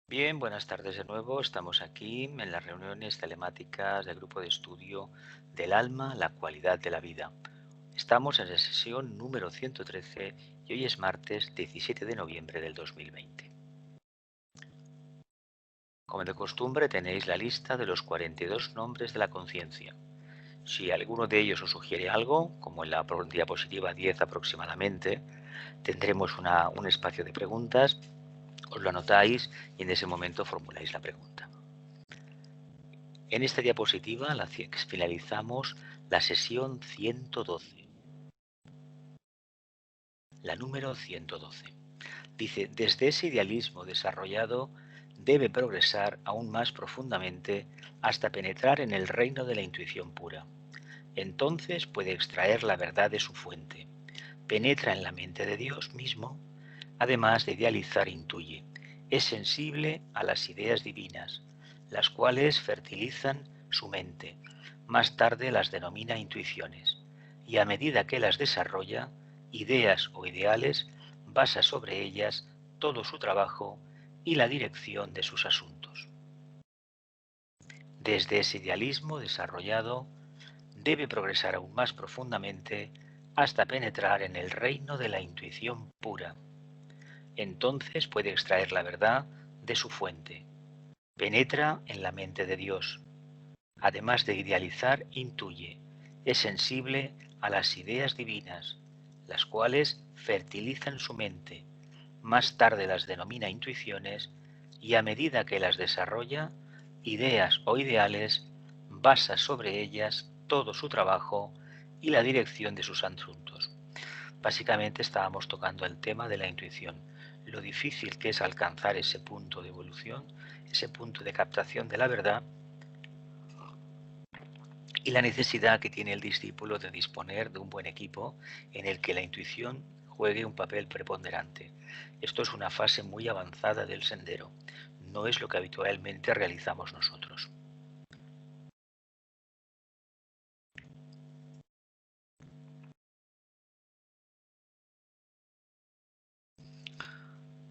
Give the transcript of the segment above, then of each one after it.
Bien, buenas tardes de nuevo. Estamos aquí en las reuniones telemáticas del grupo de estudio del alma, la cualidad de la vida. Estamos en la sesión número 113 y hoy es martes 17 de noviembre del 2020. Como de costumbre tenéis la lista de los 42 nombres de la conciencia. Si alguno de ellos os sugiere algo, como en la diapositiva 10 aproximadamente, tendremos un espacio de preguntas, os lo anotáis y en ese momento formuláis la pregunta. En esta diapositiva finalizamos la sesión 112, la número 112. Dice, desde ese idealismo desarrollado debe progresar aún más profundamente hasta penetrar en el reino de la intuición pura. Entonces puede extraer la verdad de su fuente. Penetra en la mente de Dios mismo, además de idealizar, intuye. Es sensible a las ideas divinas, las cuales fertilizan su mente. Más tarde las denomina intuiciones, y a medida que las desarrolla, ideas o ideales, basa sobre ellas todo su trabajo y la dirección de sus asuntos. Desde ese idealismo desarrollado, debe progresar aún más profundamente hasta penetrar en el reino de la intuición pura. Entonces puede extraer la verdad de su fuente. Penetra en la mente de Dios. Además de idealizar, intuye. Es sensible a las ideas divinas, las cuales fertilizan su mente. Más tarde las denomina intuiciones y a medida que las desarrolla, ideas o ideales, basa sobre ellas todo su trabajo y la dirección de sus asuntos. Básicamente estábamos tocando el tema de la intuición, lo difícil que es alcanzar ese punto de evolución, ese punto de captación de la verdad y la necesidad que tiene el discípulo de disponer de un buen equipo en el que la intuición juegue un papel preponderante. Esto es una fase muy avanzada del sendero, no es lo que habitualmente realizamos nosotros.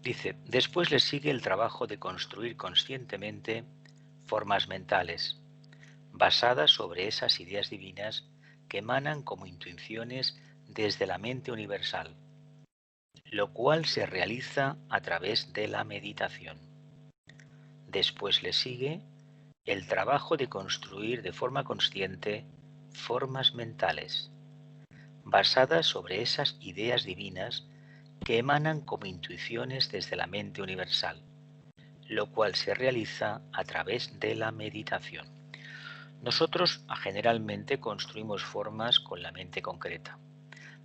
Dice, después le sigue el trabajo de construir conscientemente formas mentales, basadas sobre esas ideas divinas que emanan como intuiciones desde la mente universal, lo cual se realiza a través de la meditación. Después le sigue el trabajo de construir de forma consciente formas mentales, basadas sobre esas ideas divinas que emanan como intuiciones desde la mente universal, lo cual se realiza a través de la meditación. Nosotros generalmente construimos formas con la mente concreta,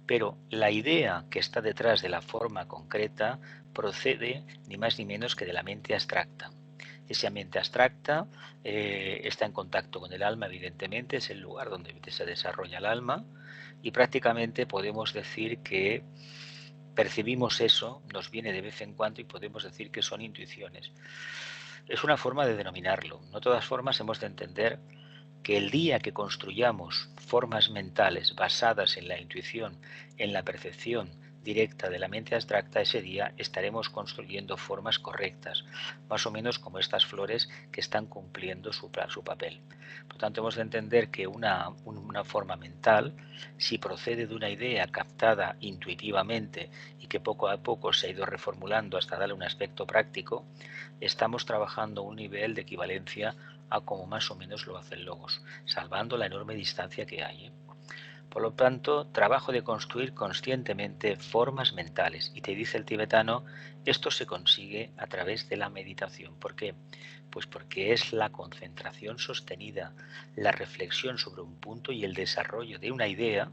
pero la idea que está detrás de la forma concreta procede ni más ni menos que de la mente abstracta. Esa mente abstracta está en contacto con el alma, evidentemente, es el lugar donde se desarrolla el alma y prácticamente podemos decir que percibimos eso, nos viene de vez en cuando y podemos decir que son intuiciones. Es una forma de denominarlo. No de todas formas hemos de entender que el día que construyamos formas mentales basadas en la intuición, en la percepción directa de la mente abstracta, ese día estaremos construyendo formas correctas, más o menos como estas flores que están cumpliendo su papel. Por tanto, hemos de entender que una forma mental, si procede de una idea captada intuitivamente y que poco a poco se ha ido reformulando hasta darle un aspecto práctico, estamos trabajando a un nivel de equivalencia a como más o menos lo hace el logos, salvando la enorme distancia que hay. Por lo tanto, trabajo de construir conscientemente formas mentales. Y te dice el tibetano, esto se consigue a través de la meditación. ¿Por qué? Pues porque es la concentración sostenida, la reflexión sobre un punto y el desarrollo de una idea,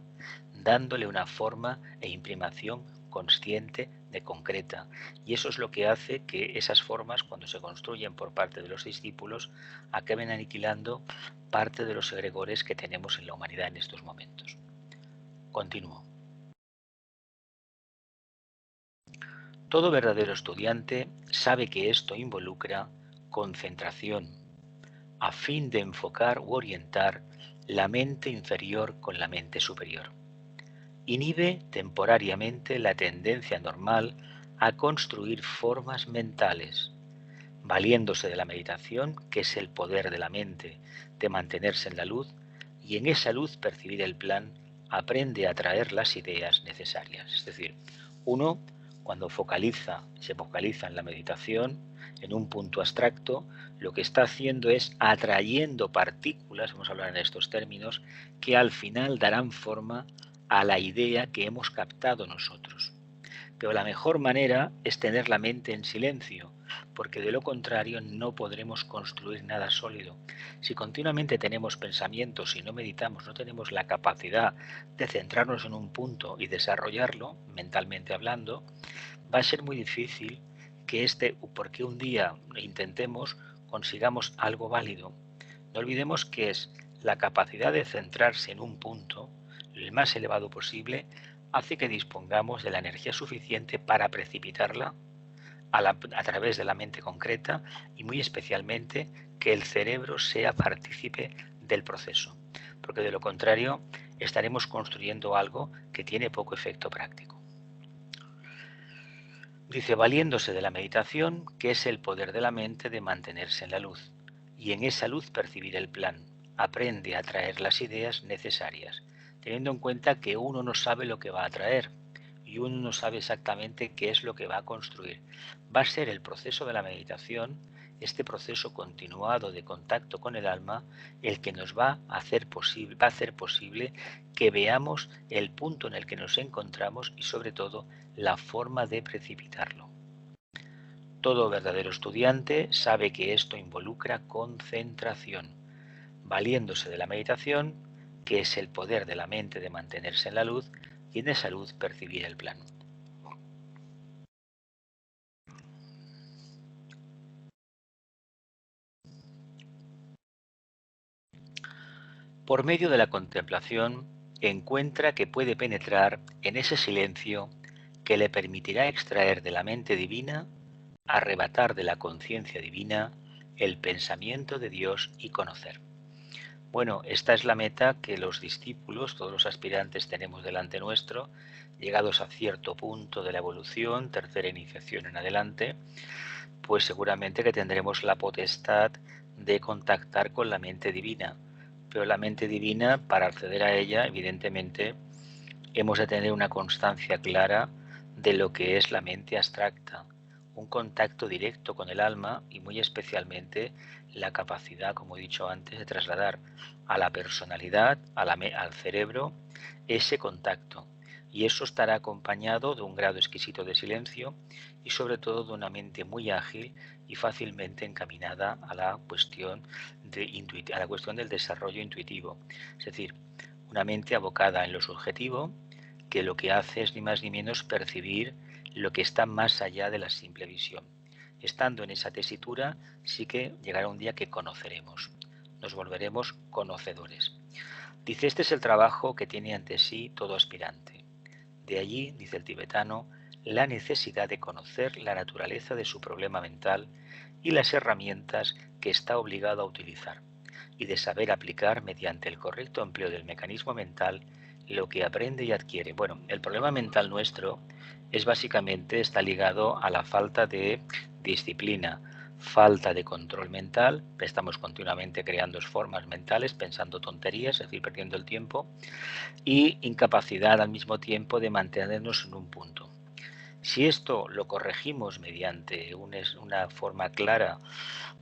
dándole una forma e imprimación consciente de concreta. Y eso es lo que hace que esas formas, cuando se construyen por parte de los discípulos, acaben aniquilando parte de los egregores que tenemos en la humanidad en estos momentos. Continúo. Todo verdadero estudiante sabe que esto involucra concentración, a fin de enfocar u orientar la mente inferior con la mente superior. Inhibe temporariamente la tendencia normal a construir formas mentales, valiéndose de la meditación, que es el poder de la mente de mantenerse en la luz, y en esa luz percibir el plan, aprende a traer las ideas necesarias. Es decir, uno, cuando se focaliza en la meditación, en un punto abstracto, lo que está haciendo es atrayendo partículas, vamos a hablar en estos términos, que al final darán forma a la idea que hemos captado nosotros. Pero la mejor manera es tener la mente en silencio, porque de lo contrario no podremos construir nada sólido. Si continuamente tenemos pensamientos y no meditamos, no tenemos la capacidad de centrarnos en un punto y desarrollarlo, mentalmente hablando, va a ser muy difícil que porque un día intentemos, consigamos algo válido. No olvidemos que es la capacidad de centrarse en un punto, el más elevado posible, hace que dispongamos de la energía suficiente para precipitarla a través de la mente concreta y muy especialmente que el cerebro sea partícipe del proceso, porque de lo contrario estaremos construyendo algo que tiene poco efecto práctico. Dice, valiéndose de la meditación, que es el poder de la mente de mantenerse en la luz, y en esa luz percibir el plan. Aprende a traer las ideas necesarias, teniendo en cuenta que uno no sabe lo que va a traer y uno no sabe exactamente qué es lo que va a construir. Va a ser el proceso de la meditación, este proceso continuado de contacto con el alma, el que nos va a hacer posible que veamos el punto en el que nos encontramos y sobre todo la forma de precipitarlo. Todo verdadero estudiante sabe que esto involucra concentración, valiéndose de la meditación, que es el poder de la mente de mantenerse en la luz y en esa luz percibir el plan. Por medio de la contemplación, encuentra que puede penetrar en ese silencio que le permitirá extraer de la mente divina, arrebatar de la conciencia divina el pensamiento de Dios y conocer. Bueno, esta es la meta que los discípulos, todos los aspirantes tenemos delante nuestro, llegados a cierto punto de la evolución, tercera iniciación en adelante, pues seguramente que tendremos la potestad de contactar con la mente divina. Pero la mente divina, para acceder a ella, evidentemente, hemos de tener una constancia clara de lo que es la mente abstracta, un contacto directo con el alma y muy especialmente la capacidad, como he dicho antes, de trasladar a la personalidad, al cerebro, ese contacto. Y eso estará acompañado de un grado exquisito de silencio y sobre todo de una mente muy ágil y fácilmente encaminada a la cuestión, a la cuestión del desarrollo intuitivo. Es decir, una mente abocada en lo subjetivo, que lo que hace es ni más ni menos percibir lo que está más allá de la simple visión. Estando en esa tesitura, sí que llegará un día que conoceremos, nos volveremos conocedores. Dice, este es el trabajo que tiene ante sí todo aspirante. De allí, dice el tibetano, la necesidad de conocer la naturaleza de su problema mental y las herramientas que está obligado a utilizar, y de saber aplicar mediante el correcto empleo del mecanismo mental lo que aprende y adquiere. Bueno, el problema mental nuestro es básicamente, está ligado a la falta de disciplina, falta de control mental, estamos continuamente creando formas mentales, pensando tonterías, es decir, perdiendo el tiempo, y incapacidad al mismo tiempo de mantenernos en un punto. Si esto lo corregimos mediante una forma clara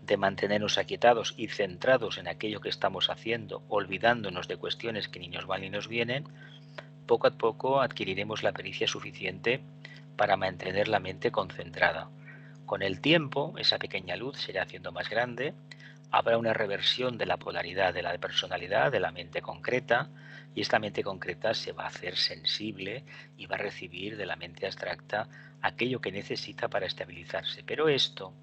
de mantenernos aquietados y centrados en aquello que estamos haciendo, olvidándonos de cuestiones que ni nos van ni nos vienen, poco a poco adquiriremos la pericia suficiente para mantener la mente concentrada. Con el tiempo, esa pequeña luz se irá haciendo más grande, habrá una reversión de la polaridad de la personalidad, de la mente concreta, y esta mente concreta se va a hacer sensible y va a recibir de la mente abstracta aquello que necesita para estabilizarse. Pero esto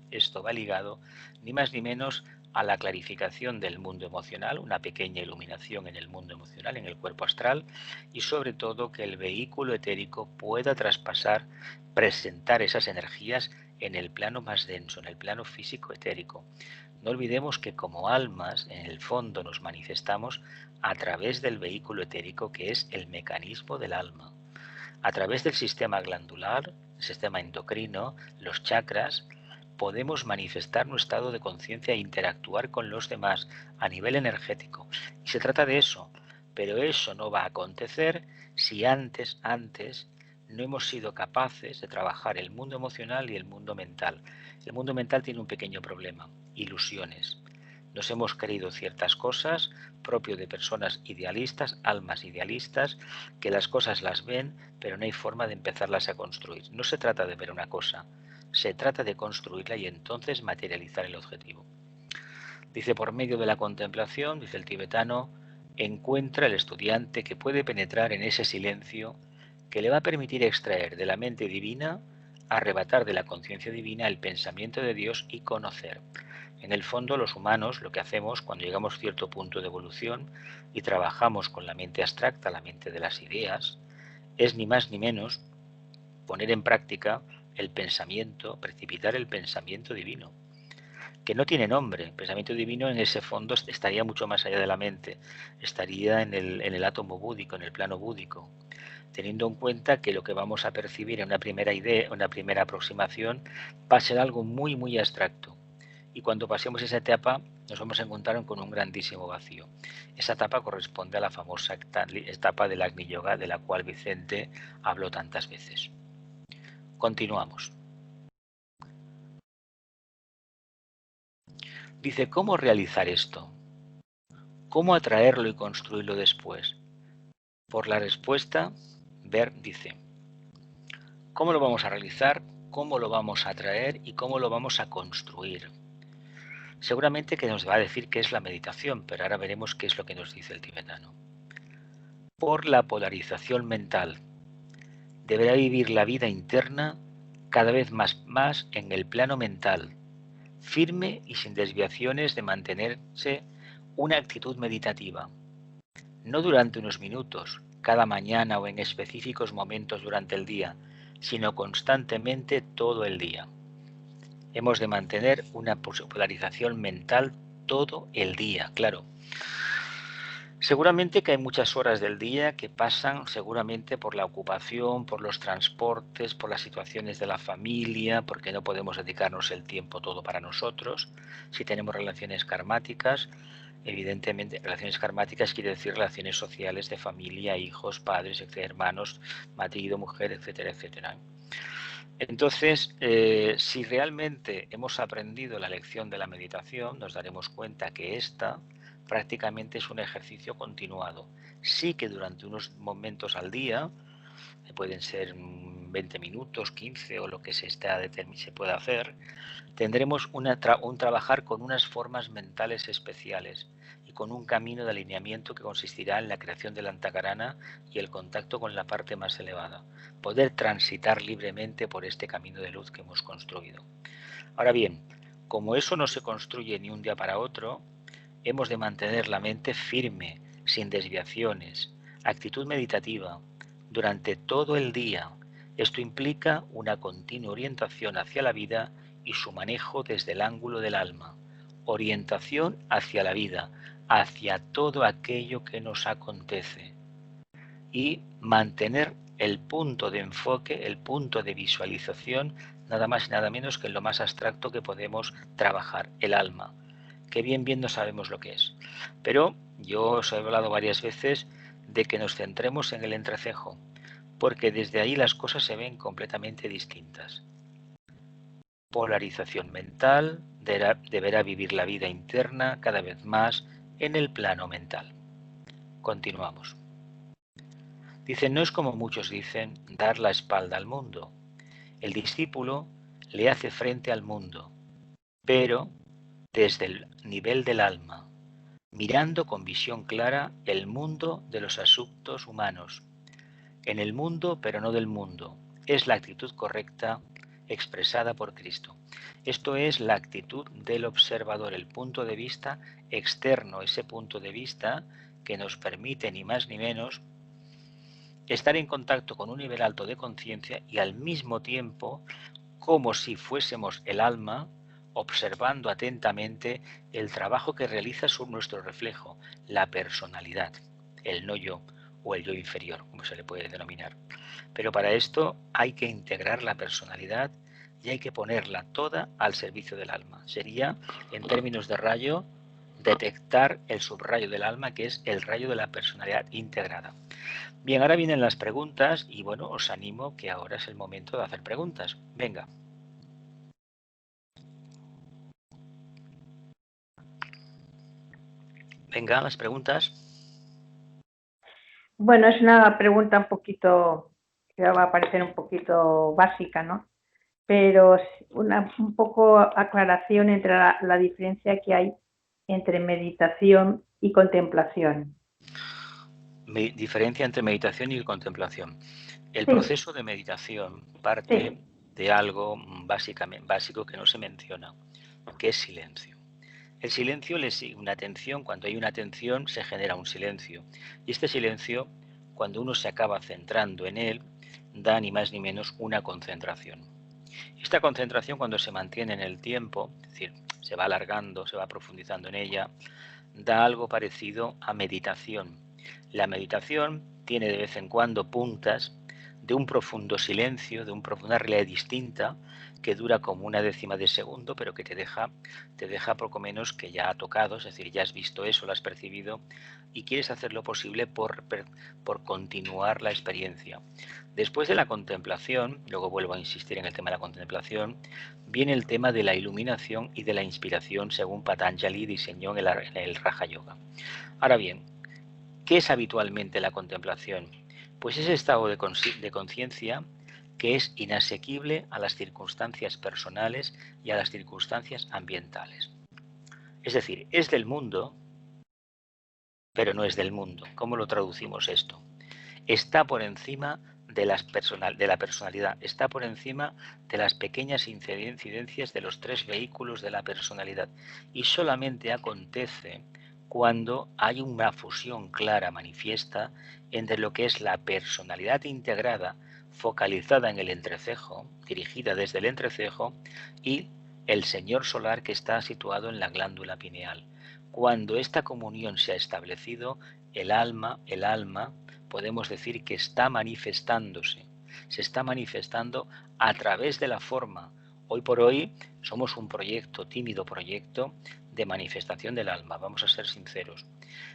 va ligado ni más ni menos a la clarificación del mundo emocional, una pequeña iluminación en el mundo emocional, en el cuerpo astral, y sobre todo que el vehículo etérico pueda traspasar, presentar esas energías en el plano más denso, en el plano físico etérico. No olvidemos que como almas, en el fondo nos manifestamos a través del vehículo etérico que es el mecanismo del alma. A través del sistema glandular, el sistema endocrino, los chakras, podemos manifestar nuestro estado de conciencia e interactuar con los demás a nivel energético. Y se trata de eso, pero eso no va a acontecer si antes no hemos sido capaces de trabajar el mundo emocional y el mundo mental. El mundo mental tiene un pequeño problema: ilusiones. Nos hemos creído ciertas cosas propio de personas idealistas, almas idealistas, que las cosas las ven, pero no hay forma de empezarlas a construir. No se trata de ver una cosa, se trata de construirla y entonces materializar el objetivo. Dice, por medio de la contemplación, dice el tibetano, encuentra el estudiante que puede penetrar en ese silencio que le va a permitir extraer de la mente divina, arrebatar de la conciencia divina el pensamiento de Dios y conocer. En el fondo, los humanos lo que hacemos cuando llegamos a cierto punto de evolución y trabajamos con la mente abstracta, la mente de las ideas, es ni más ni menos poner en práctica el pensamiento, precipitar el pensamiento divino, que no tiene nombre. El pensamiento divino en ese fondo estaría mucho más allá de la mente, estaría en el átomo búdico, en el plano búdico, teniendo en cuenta que lo que vamos a percibir en una primera idea, una primera aproximación, va a ser algo muy, muy abstracto. Y cuando pasemos esa etapa nos vamos a encontrar con un grandísimo vacío. Esa etapa corresponde a la famosa etapa del Agni Yoga, de la cual Vicente habló tantas veces. Continuamos. Dice, ¿cómo realizar esto? ¿Cómo atraerlo y construirlo después? Por la respuesta, Ver dice, ¿cómo lo vamos a realizar? ¿Cómo lo vamos a atraer? ¿Y cómo lo vamos a construir? Seguramente que nos va a decir qué es la meditación, pero ahora veremos qué es lo que nos dice el tibetano. Por la polarización mental. Deberá vivir la vida interna cada vez más en el plano mental, firme y sin desviaciones de mantenerse una actitud meditativa. No durante unos minutos, cada mañana o en específicos momentos durante el día, sino constantemente todo el día. Hemos de mantener una polarización mental todo el día, claro. Seguramente que hay muchas horas del día que pasan seguramente por la ocupación, por los transportes, por las situaciones de la familia, porque no podemos dedicarnos el tiempo todo para nosotros. Si tenemos relaciones karmáticas, evidentemente, relaciones karmáticas quiere decir relaciones sociales de familia, hijos, padres, etcétera, hermanos, marido, mujer, etcétera, etcétera. Entonces, si realmente hemos aprendido la lección de la meditación, nos daremos cuenta que esta prácticamente es un ejercicio continuado. Sí que durante unos momentos al día, pueden ser 20 minutos, 15 o lo que se pueda hacer, tendremos un trabajar con unas formas mentales especiales y con un camino de alineamiento que consistirá en la creación del antakarana y el contacto con la parte más elevada. Poder transitar libremente por este camino de luz que hemos construido. Ahora bien, como eso no se construye ni un día para otro, hemos de mantener la mente firme, sin desviaciones, actitud meditativa, durante todo el día. Esto implica una continua orientación hacia la vida y su manejo desde el ángulo del alma. Orientación hacia la vida, hacia todo aquello que nos acontece. Y mantener el punto de enfoque, el punto de visualización, nada más y nada menos que en lo más abstracto que podemos trabajar, el alma, que bien no sabemos lo que es. Pero yo os he hablado varias veces de que nos centremos en el entrecejo, porque desde ahí las cosas se ven completamente distintas. Polarización mental, deberá vivir la vida interna cada vez más en el plano mental. Continuamos. Dice, no es como muchos dicen, dar la espalda al mundo. El discípulo le hace frente al mundo, pero desde el nivel del alma, mirando con visión clara el mundo de los asuntos humanos. En el mundo, pero no del mundo. Es la actitud correcta expresada por Cristo. Esto es la actitud del observador, el punto de vista externo, ese punto de vista que nos permite ni más ni menos estar en contacto con un nivel alto de conciencia y al mismo tiempo, como si fuésemos el alma, observando atentamente el trabajo que realiza sobre nuestro reflejo, la personalidad, el no yo o el yo inferior, como se le puede denominar. Pero para esto hay que integrar la personalidad y hay que ponerla toda al servicio del alma. Sería, en términos de rayo, detectar el subrayo del alma, que es el rayo de la personalidad integrada. Bien, ahora vienen las preguntas y bueno, os animo que ahora es el momento de hacer preguntas. Venga. Venga, las preguntas. Bueno, es una pregunta un poquito, que va a parecer un poquito básica, ¿no? Pero un poco aclaración entre la diferencia que hay entre meditación y contemplación. Diferencia entre meditación y contemplación. El Sí, proceso de meditación parte sí, de algo básico que no se menciona, que es silencio. El silencio le sigue una atención, cuando hay una atención se genera un silencio. Y este silencio, cuando uno se acaba centrando en él, da ni más ni menos una concentración. Esta concentración, cuando se mantiene en el tiempo, es decir, se va alargando, se va profundizando en ella, da algo parecido a meditación. La meditación tiene de vez en cuando puntas de un profundo silencio, de una realidad distinta, que dura como una décima de segundo, pero que te deja poco menos que ya ha tocado, es decir, ya has visto eso, lo has percibido, y quieres hacer lo posible por continuar la experiencia. Después de la contemplación, luego vuelvo a insistir en el tema de la contemplación, viene el tema de la iluminación y de la inspiración según Patanjali diseñó en el Raja Yoga. Ahora bien, ¿qué es habitualmente la contemplación? Pues ese estado de conciencia que es inasequible a las circunstancias personales y a las circunstancias ambientales. Es decir, es del mundo, pero no es del mundo. ¿Cómo lo traducimos esto? Está por encima de la personalidad, está por encima de las pequeñas incidencias de los tres vehículos de la personalidad y solamente acontece cuando hay una fusión clara, manifiesta, entre lo que es la personalidad integrada, focalizada en el entrecejo, dirigida desde el entrecejo, y el señor solar que está situado en la glándula pineal. Cuando esta comunión se ha establecido, el alma, podemos decir que está manifestándose, se está manifestando a través de la forma. Hoy por hoy somos un proyecto, tímido proyecto de manifestación del alma, vamos a ser sinceros.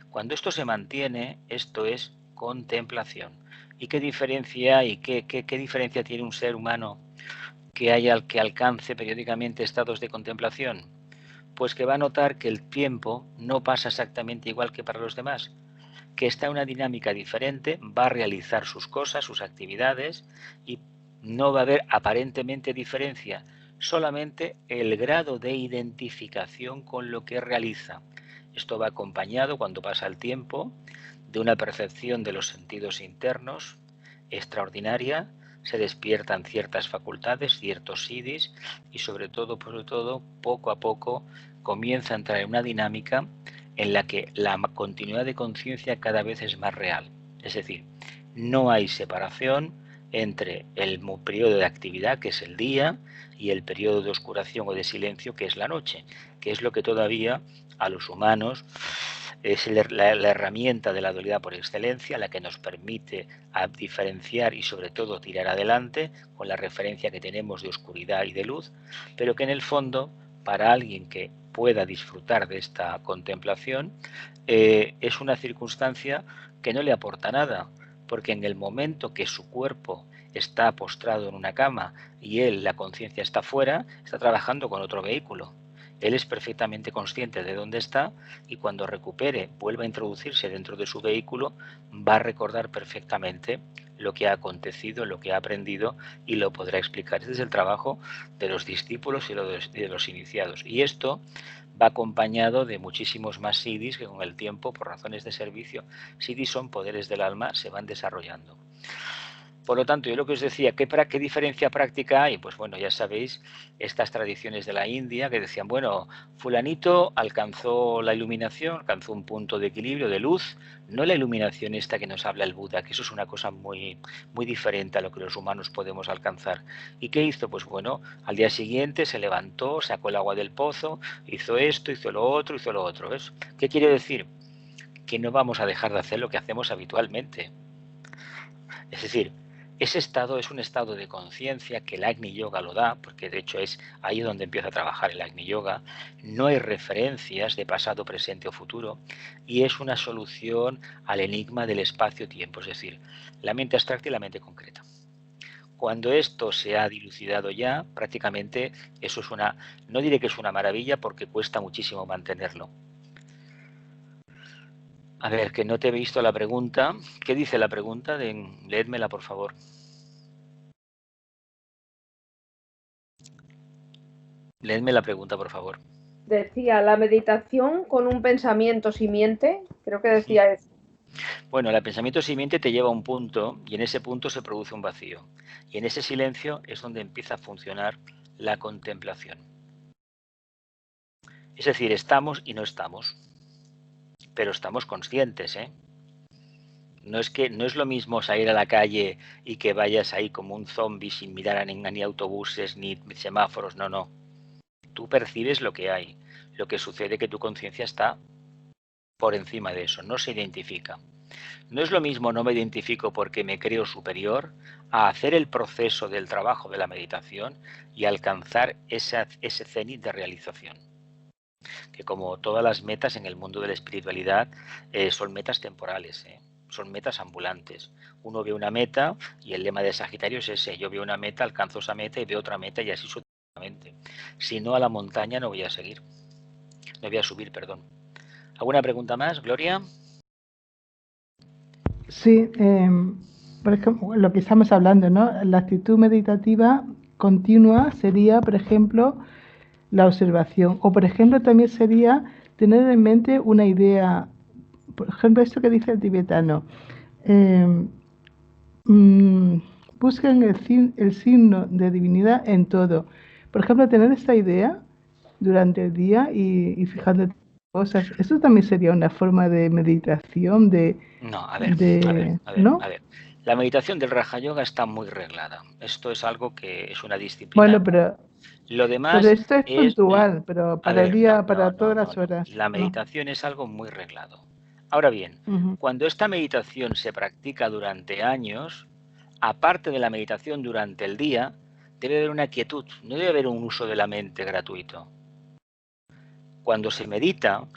Cuando esto se mantiene, esto es contemplación. ¿Y qué diferencia hay? ¿Qué diferencia tiene un ser humano que alcance periódicamente estados de contemplación? Pues que va a notar que el tiempo no pasa exactamente igual que para los demás, que está en una dinámica diferente, va a realizar sus cosas, sus actividades y no va a haber aparentemente diferencia, solamente el grado de identificación con lo que realiza. Esto va acompañado, cuando pasa el tiempo, de una percepción de los sentidos internos extraordinaria, se despiertan ciertas facultades, ciertos siddhis y sobre todo, poco a poco comienza a entrar en una dinámica en la que la continuidad de conciencia cada vez es más real. Es decir, no hay separación entre el periodo de actividad, que es el día, y el periodo de oscuración o de silencio, que es la noche, que es lo que todavía a los humanos es la herramienta de la dualidad por excelencia, la que nos permite diferenciar y sobre todo tirar adelante con la referencia que tenemos de oscuridad y de luz, pero que en el fondo, para alguien que pueda disfrutar de esta contemplación, es una circunstancia que no le aporta nada, porque en el momento que su cuerpo está postrado en una cama y él, la conciencia, está fuera, está trabajando con otro vehículo. Él es perfectamente consciente de dónde está y cuando recupere, vuelva a introducirse dentro de su vehículo, va a recordar perfectamente lo que ha acontecido, lo que ha aprendido y lo podrá explicar. Este es el trabajo de los discípulos y de los iniciados. Y esto va acompañado de muchísimos más siddhis que con el tiempo, por razones de servicio, siddhis son poderes del alma, se van desarrollando. Por lo tanto, yo lo que os decía, ¿qué diferencia práctica hay? Pues bueno, ya sabéis, estas tradiciones de la India que decían, bueno, fulanito alcanzó la iluminación, alcanzó un punto de equilibrio, de luz, no la iluminación esta que nos habla el Buda, que eso es una cosa muy, muy diferente a lo que los humanos podemos alcanzar. ¿Y qué hizo? Pues bueno, al día siguiente se levantó, sacó el agua del pozo, hizo esto, hizo lo otro, hizo lo otro. ¿Ves? ¿Qué quiere decir? Que no vamos a dejar de hacer lo que hacemos habitualmente. Es decir, Ese estado es un estado de conciencia que el Agni Yoga lo da, porque de hecho es ahí donde empieza a trabajar el Agni Yoga. No hay referencias de pasado, presente o futuro y es una solución al enigma del espacio-tiempo, es decir, la mente abstracta y la mente concreta. Cuando esto se ha dilucidado ya, prácticamente eso es una, no diré que es una maravilla porque cuesta muchísimo mantenerlo. A ver, que no te he visto la pregunta. ¿Qué dice la pregunta? Léedmela, por favor. Léedme la pregunta, por favor. Decía, la meditación con un pensamiento simiente, creo que decía eso. Bueno, el pensamiento simiente te lleva a un punto y en ese punto se produce un vacío. Y en ese silencio es donde empieza a funcionar la contemplación. Es decir, estamos y no estamos, pero estamos conscientes, ¿eh? No es lo mismo salir a la calle y que vayas ahí como un zombie sin mirar ni autobuses ni semáforos, no. Tú percibes lo que hay. Lo que sucede es que tu conciencia está por encima de eso, no se identifica. No es lo mismo no me identifico porque me creo superior a hacer el proceso del trabajo de la meditación y alcanzar ese cenit de realización. Que como todas las metas en el mundo de la espiritualidad son metas temporales, son metas ambulantes. Uno ve una meta y el lema de Sagitario es ese, yo veo una meta, alcanzo esa meta y veo otra meta y así sucesivamente. Si no a la montaña no voy a seguir, no voy a subir, perdón. ¿Alguna pregunta más, Gloria? Sí, por ejemplo, lo que estamos hablando, ¿no? La actitud meditativa continua sería, por ejemplo, la observación. O, por ejemplo, también sería tener en mente una idea. Por ejemplo, esto que dice el tibetano. Buscan el signo de divinidad en todo. Por ejemplo, tener esta idea durante el día y fijándote en cosas. Eso también sería una forma de meditación, No, a ver. ¿no? La meditación del Raja Yoga está muy reglada. Esto es algo que es una disciplina. Bueno, pero lo demás pero esto es puntual, pero para el día, para todas las horas. La meditación es algo muy reglado. Ahora bien, cuando esta meditación se practica durante años, aparte de la meditación durante el día, debe haber una quietud, no debe haber un uso de la mente gratuito. Cuando se medita,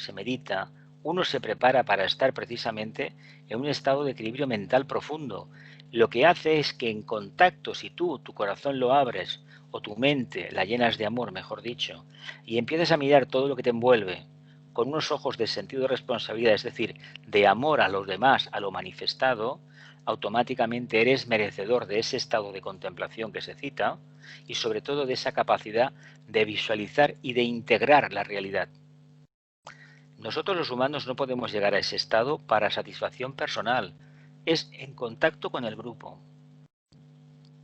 uno se prepara para estar precisamente en un estado de equilibrio mental profundo. Lo que hace es que en contacto, si tú tu corazón lo abres o tu mente la llenas de amor, mejor dicho, y empiezas a mirar todo lo que te envuelve con unos ojos de sentido de responsabilidad, es decir, de amor a los demás, a lo manifestado, automáticamente eres merecedor de ese estado de contemplación que se cita y sobre todo de esa capacidad de visualizar y de integrar la realidad. Nosotros los humanos no podemos llegar a ese estado para satisfacción personal, es en contacto con el grupo.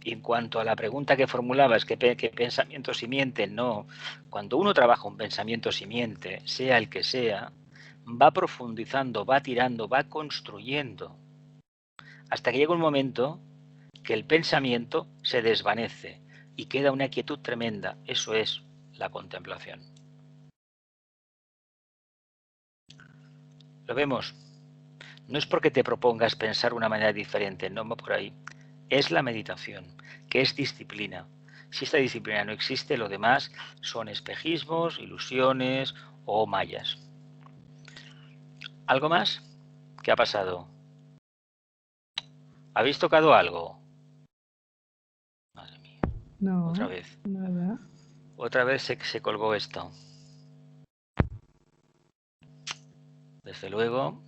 Y en cuanto a la pregunta que formulabas, ¿qué pensamiento simiente? No, cuando uno trabaja un pensamiento simiente, sea el que sea, va profundizando, va tirando, va construyendo, hasta que llega un momento que el pensamiento se desvanece y queda una quietud tremenda. Eso es la contemplación. ¿Lo vemos? No es porque te propongas pensar una manera diferente, no va por ahí. Es la meditación, que es disciplina. Si esta disciplina no existe, lo demás son espejismos, ilusiones o mallas. ¿Algo más? ¿Qué ha pasado? ¿Habéis tocado algo? Madre mía. No. Otra vez. Nada. Otra vez se colgó esto. Desde luego.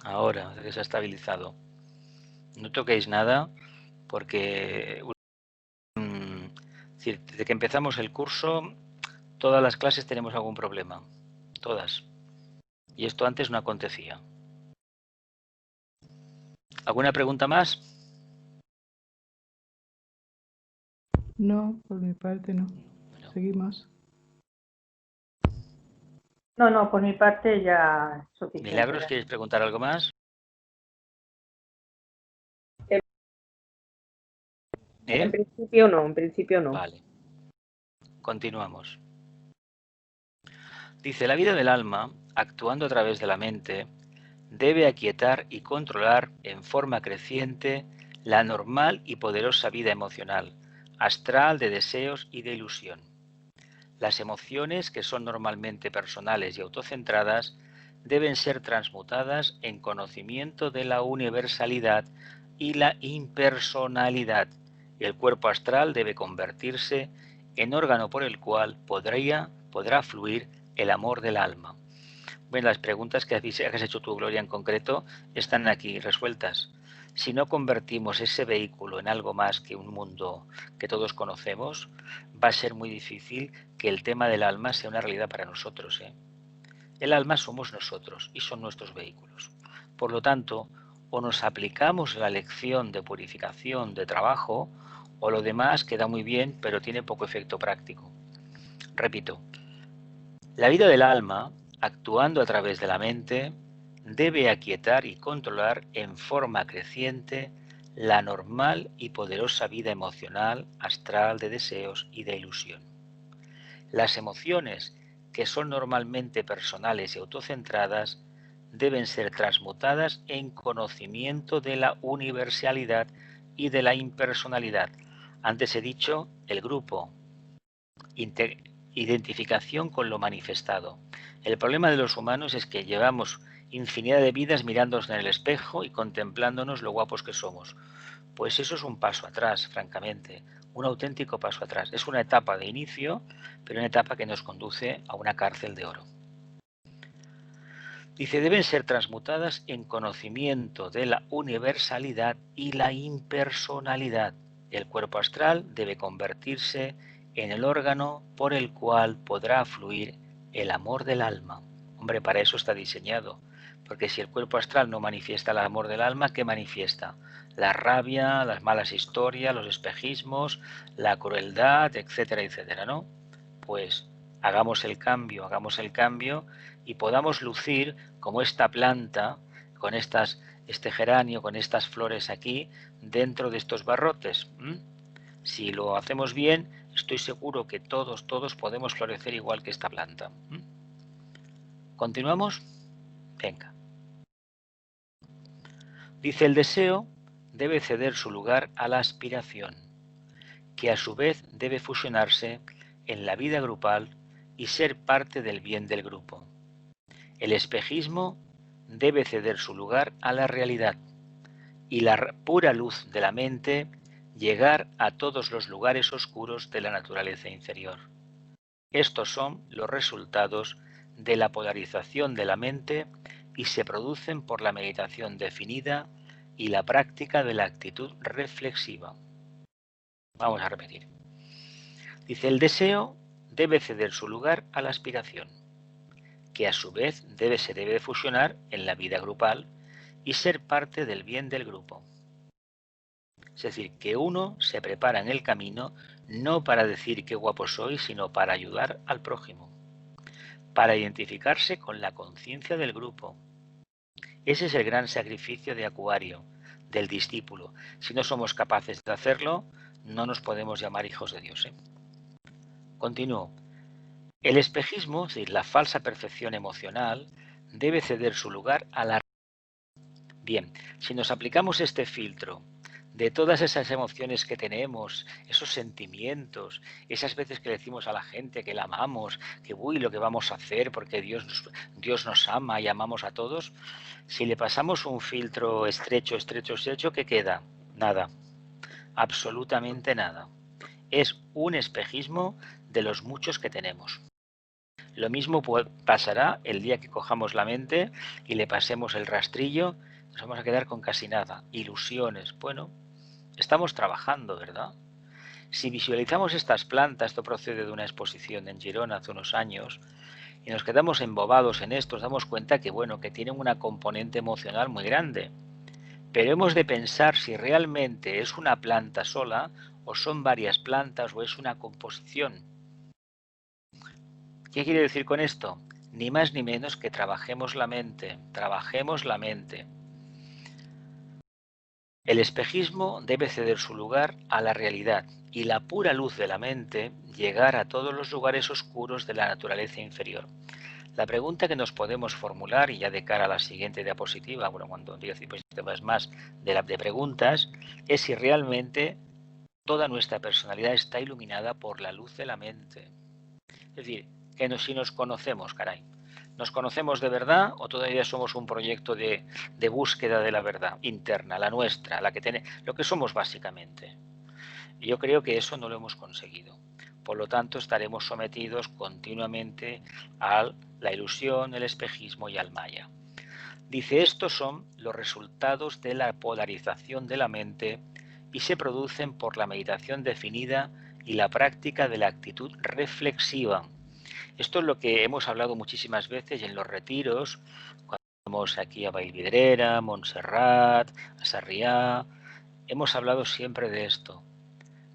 Ahora que se ha estabilizado. No toquéis nada porque desde que empezamos el curso todas las clases tenemos algún problema. Todas. Y esto antes no acontecía. ¿Alguna pregunta más? No, por mi parte no. Bueno. Seguimos. No, por mi parte ya es suficiente. Milagros, ¿quieres preguntar algo más? En principio no. Vale. Continuamos. Dice, la vida del alma actuando a través de la mente, debe aquietar y controlar en forma creciente la normal y poderosa vida emocional, astral de deseos y de ilusión. Las emociones, que son normalmente personales y autocentradas, deben ser transmutadas en conocimiento de la universalidad y la impersonalidad, y el cuerpo astral debe convertirse en órgano por el cual podrá fluir el amor del alma. Bueno, las preguntas que has hecho tú, Gloria, en concreto, están aquí resueltas. Si no convertimos ese vehículo en algo más que un mundo que todos conocemos, va a ser muy difícil que el tema del alma sea una realidad para nosotros, ¿eh? El alma somos nosotros y son nuestros vehículos. Por lo tanto, o nos aplicamos la lección de purificación, de trabajo, o lo demás queda muy bien, pero tiene poco efecto práctico. Repito, la vida del alma, actuando a través de la mente, debe aquietar y controlar en forma creciente la normal y poderosa vida emocional, astral, de deseos y de ilusión. Las emociones, que son normalmente personales y autocentradas, deben ser transmutadas en conocimiento de la universalidad y de la impersonalidad. Antes he dicho el grupo, identificación con lo manifestado. El problema de los humanos es que llevamos infinidad de vidas mirándonos en el espejo y contemplándonos lo guapos que somos. Pues eso es un paso atrás, francamente, un auténtico paso atrás. Es una etapa de inicio, pero una etapa que nos conduce a una cárcel de oro. Dice, deben ser transmutadas en conocimiento de la universalidad y la impersonalidad. El cuerpo astral debe convertirse en el órgano por el cual podrá fluir el amor del alma. Hombre, para eso está diseñado, porque si el cuerpo astral no manifiesta el amor del alma, ¿qué manifiesta? La rabia, las malas historias, los espejismos, la crueldad, etcétera, etcétera, ¿no? Pues hagamos el cambio y podamos lucir como esta planta, con este geranio, con estas flores aquí, dentro de estos barrotes. Si lo hacemos bien, estoy seguro que todos podemos florecer igual que esta planta. ¿Continuamos? Venga. Dice, el deseo debe ceder su lugar a la aspiración, que a su vez debe fusionarse en la vida grupal y ser parte del bien del grupo. El espejismo debe ceder su lugar a la realidad y la pura luz de la mente llegar a todos los lugares oscuros de la naturaleza inferior. Estos son los resultados de la polarización de la mente y se producen por la meditación definida y la práctica de la actitud reflexiva. Vamos a repetir. Dice, el deseo debe ceder su lugar a la aspiración, que a su vez se debe fusionar en la vida grupal y ser parte del bien del grupo. Es decir, que uno se prepara en el camino no para decir qué guapo soy, sino para ayudar al prójimo, para identificarse con la conciencia del grupo. Ese es el gran sacrificio de Acuario, del discípulo. Si no somos capaces de hacerlo, no nos podemos llamar hijos de Dios, ¿eh? Continúo. El espejismo, es decir, la falsa perfección emocional, debe ceder su lugar a la... Bien, si nos aplicamos este filtro de todas esas emociones que tenemos, esos sentimientos, esas veces que le decimos a la gente que la amamos, que uy, lo que vamos a hacer porque Dios nos ama y amamos a todos, si le pasamos un filtro estrecho, ¿qué queda? Nada, absolutamente nada. Es un espejismo de los muchos que tenemos. Lo mismo pasará el día que cojamos la mente y le pasemos el rastrillo, nos vamos a quedar con casi nada, ilusiones. Bueno, estamos trabajando, ¿verdad? Si visualizamos estas plantas, esto procede de una exposición en Girona hace unos años, y nos quedamos embobados en esto, nos damos cuenta que, bueno, que tienen una componente emocional muy grande. Pero hemos de pensar si realmente es una planta sola, o son varias plantas, o es una composición. ¿Qué quiere decir con esto? Ni más ni menos que trabajemos la mente. El espejismo debe ceder su lugar a la realidad y la pura luz de la mente llegar a todos los lugares oscuros de la naturaleza inferior. La pregunta que nos podemos formular, y ya de cara a la siguiente diapositiva, bueno, cuando diapositivas más de preguntas, es si realmente toda nuestra personalidad está iluminada por la luz de la mente. Es decir, que si nos conocemos, caray, ¿nos conocemos de verdad o todavía somos un proyecto de búsqueda de la verdad interna, la nuestra, la que tiene, lo que somos básicamente? Y yo creo que eso no lo hemos conseguido. Por lo tanto, estaremos sometidos continuamente a la ilusión, el espejismo y al maya. Dice, estos son los resultados de la polarización de la mente y se producen por la meditación definida y la práctica de la actitud reflexiva. Esto es lo que hemos hablado muchísimas veces en los retiros, cuando vamos aquí a Vallvidrera, Montserrat, a Sarriá, hemos hablado siempre de esto.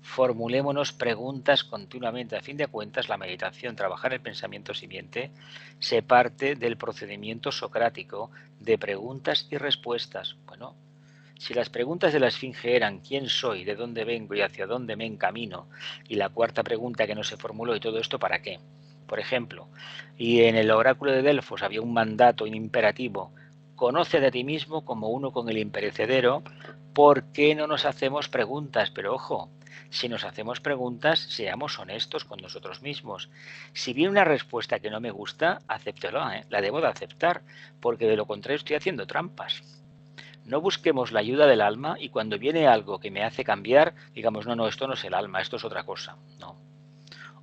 Formulémonos preguntas continuamente. A fin de cuentas, la meditación, trabajar el pensamiento simiente, se parte del procedimiento socrático de preguntas y respuestas. Bueno, si las preguntas de la esfinge eran ¿quién soy?, ¿de dónde vengo y hacia dónde me encamino? Y la cuarta pregunta que no se formuló, ¿y todo esto para qué? Por ejemplo, y en el oráculo de Delfos había un mandato, un imperativo, conócete a ti mismo como uno con el imperecedero. ¿Por qué no nos hacemos preguntas? Pero ojo, si nos hacemos preguntas, seamos honestos con nosotros mismos. Si viene una respuesta que no me gusta, acéptela, la debo de aceptar, porque de lo contrario estoy haciendo trampas. No busquemos la ayuda del alma y cuando viene algo que me hace cambiar, digamos, no, esto no es el alma, esto es otra cosa. No.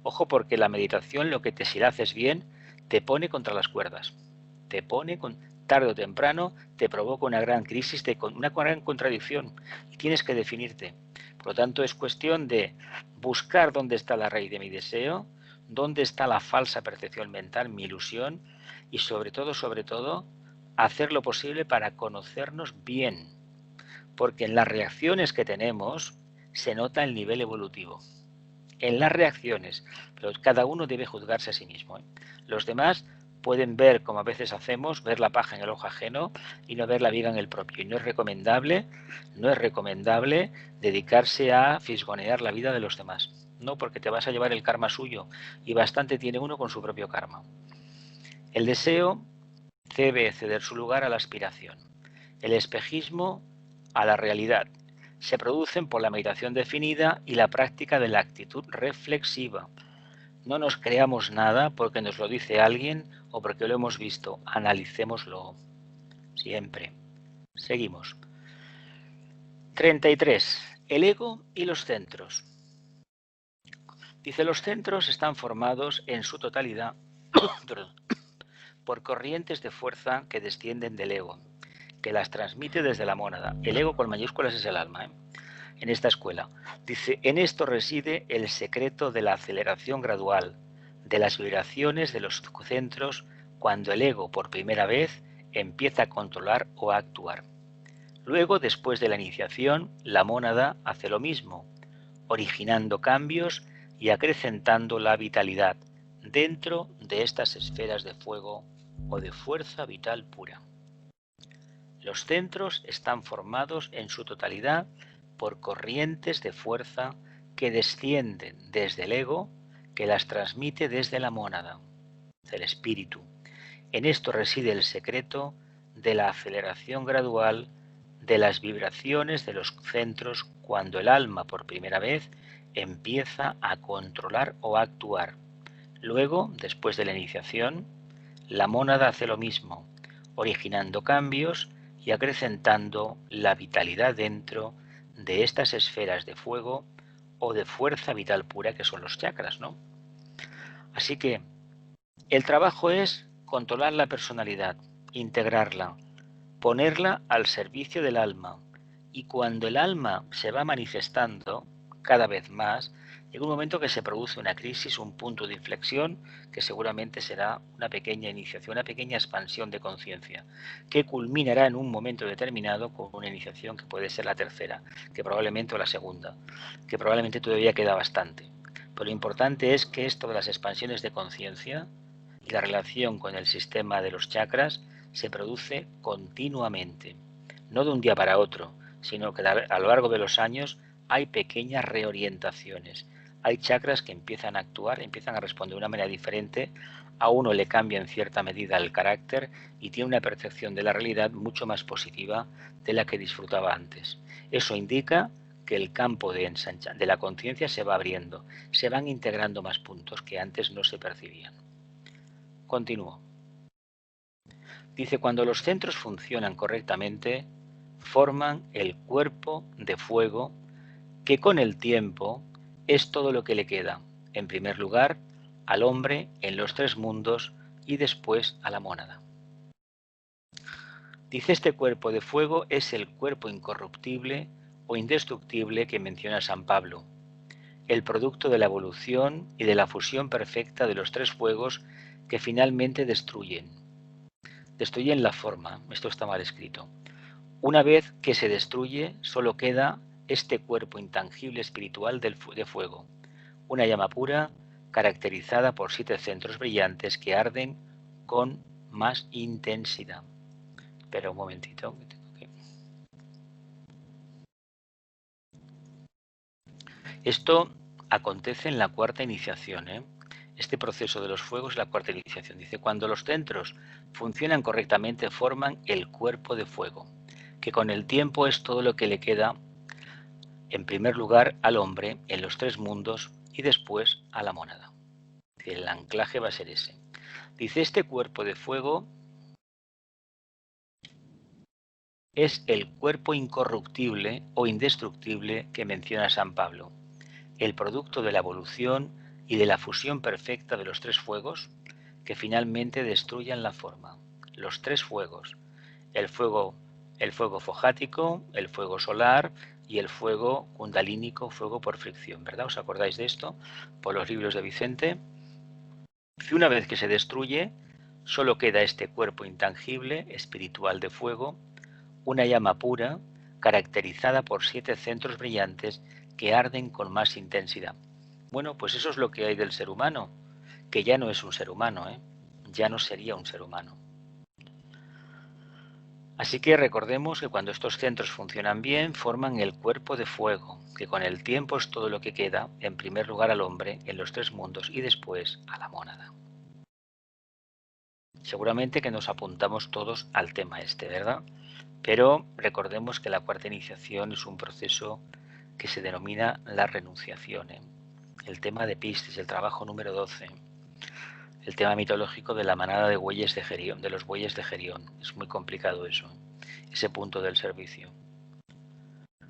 Ojo, porque la meditación, lo que si la haces bien, te pone contra las cuerdas. Te pone tarde o temprano, te provoca una gran crisis, una gran contradicción y tienes que definirte. Por lo tanto, es cuestión de buscar dónde está la raíz de mi deseo, dónde está la falsa percepción mental, mi ilusión, y sobre todo, hacer lo posible para conocernos bien. Porque en las reacciones que tenemos se nota el nivel evolutivo. En las reacciones, pero cada uno debe juzgarse a sí mismo. Los demás pueden ver, como a veces hacemos, ver la paja en el ojo ajeno y no ver la viga en el propio. Y no es recomendable dedicarse a fisgonear la vida de los demás. No, porque te vas a llevar el karma suyo y bastante tiene uno con su propio karma. El deseo debe ceder su lugar a la aspiración. El espejismo a la realidad. Se producen por la meditación definida y la práctica de la actitud reflexiva. No nos creamos nada porque nos lo dice alguien o porque lo hemos visto. Analicémoslo siempre. Seguimos. 33. El ego y los centros. Dice, los centros están formados en su totalidad por corrientes de fuerza que descienden del ego, que las transmite desde la mónada. El ego con mayúsculas es el alma, en esta escuela. Dice, en esto reside el secreto de la aceleración gradual de las vibraciones de los centros cuando el ego por primera vez empieza a controlar o a actuar. Luego, después de la iniciación, la mónada hace lo mismo, originando cambios y acrecentando la vitalidad dentro de estas esferas de fuego o de fuerza vital pura. Los centros están formados en su totalidad por corrientes de fuerza que descienden desde el ego, que las transmite desde la mónada, del espíritu. En esto reside el secreto de la aceleración gradual de las vibraciones de los centros cuando el alma por primera vez empieza a controlar o a actuar. Luego, después de la iniciación, la mónada hace lo mismo, originando cambios y acrecentando la vitalidad dentro de estas esferas de fuego o de fuerza vital pura que son los chakras, ¿no? Así que el trabajo es controlar la personalidad, integrarla, ponerla al servicio del alma. Y cuando el alma se va manifestando cada vez más, llega un momento que se produce una crisis, un punto de inflexión, que seguramente será una pequeña iniciación, una pequeña expansión de conciencia, que culminará en un momento determinado con una iniciación que puede ser la tercera, que probablemente o la segunda, que probablemente todavía queda bastante. Pero lo importante es que esto de las expansiones de conciencia y la relación con el sistema de los chakras se produce continuamente, no de un día para otro, sino que a lo largo de los años hay pequeñas reorientaciones. Hay chakras que empiezan a actuar, empiezan a responder de una manera diferente a uno le cambia en cierta medida el carácter y tiene una percepción de la realidad mucho más positiva de la que disfrutaba antes. Eso indica que el campo de la conciencia se va abriendo, se van integrando más puntos que antes no se percibían. Continúo. Dice, cuando los centros funcionan correctamente, forman el cuerpo de fuego que con el tiempo es todo lo que le queda, en primer lugar, al hombre en los tres mundos y después a la mónada. Dice, este cuerpo de fuego es el cuerpo incorruptible o indestructible que menciona San Pablo, el producto de la evolución y de la fusión perfecta de los tres fuegos que finalmente destruyen la forma. Esto está mal escrito. Una vez que se destruye, solo queda este cuerpo intangible espiritual de fuego, una llama pura caracterizada por 7 centros brillantes que arden con más intensidad. Espera un momentito. Esto acontece en la cuarta iniciación, Este proceso de los fuegos es la cuarta iniciación. Dice, cuando los centros funcionan correctamente, forman el cuerpo de fuego, que con el tiempo es todo lo que le queda, en primer lugar, al hombre en los tres mundos y después a la mónada. Dice, el anclaje va a ser ese. Dice, este cuerpo de fuego es el cuerpo incorruptible o indestructible que menciona San Pablo, el producto de la evolución y de la fusión perfecta de los tres fuegos que finalmente destruyan la forma. Los tres fuegos, el fuego fojático, el fuego solar y el fuego kundalínico, fuego por fricción, ¿verdad? ¿Os acordáis de esto? Por los libros de Vicente. Que una vez que se destruye, solo queda este cuerpo intangible, espiritual de fuego, una llama pura, caracterizada por 7 centros brillantes que arden con más intensidad. Bueno, pues eso es lo que hay del ser humano, que ya no es un ser humano, ya no sería un ser humano. Así que recordemos que cuando estos centros funcionan bien, forman el cuerpo de fuego, que con el tiempo es todo lo que queda, en primer lugar al hombre, en los tres mundos y después a la mónada. Seguramente que nos apuntamos todos al tema este, ¿verdad? Pero recordemos que la cuarta iniciación es un proceso que se denomina la renunciación. El tema de Piscis, el trabajo número 12. El tema mitológico de la manada de bueyes de Gerión, de los bueyes de Gerión. Es muy complicado eso, ese punto del servicio.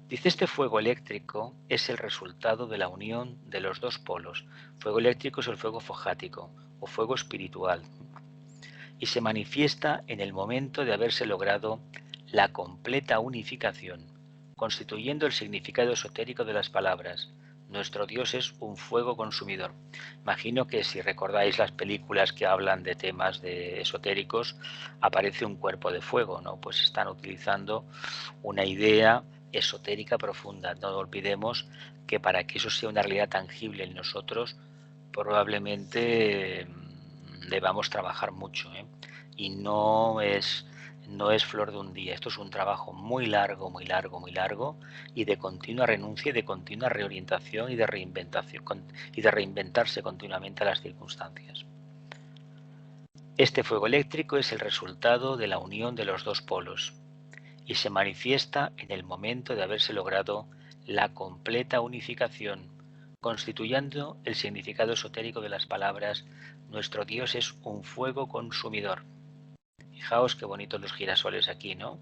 Dice, este fuego eléctrico es el resultado de la unión de los dos polos. Fuego eléctrico es el fuego fojático o fuego espiritual. Y se manifiesta en el momento de haberse logrado la completa unificación, constituyendo el significado esotérico de las palabras. Nuestro Dios es un fuego consumidor. Imagino que si recordáis las películas que hablan de temas esotéricos, aparece un cuerpo de fuego, ¿no? Pues están utilizando una idea esotérica profunda. No olvidemos que para que eso sea una realidad tangible en nosotros, probablemente debamos trabajar mucho, y no es flor de un día. Esto es un trabajo muy largo, muy largo, muy largo, y de continua renuncia y de continua reorientación y de reinventación y de reinventarse continuamente a las circunstancias. Este fuego eléctrico es el resultado de la unión de los dos polos y se manifiesta en el momento de haberse logrado la completa unificación, constituyendo el significado esotérico de las palabras: nuestro Dios es un fuego consumidor. Fijaos qué bonitos los girasoles aquí, ¿no?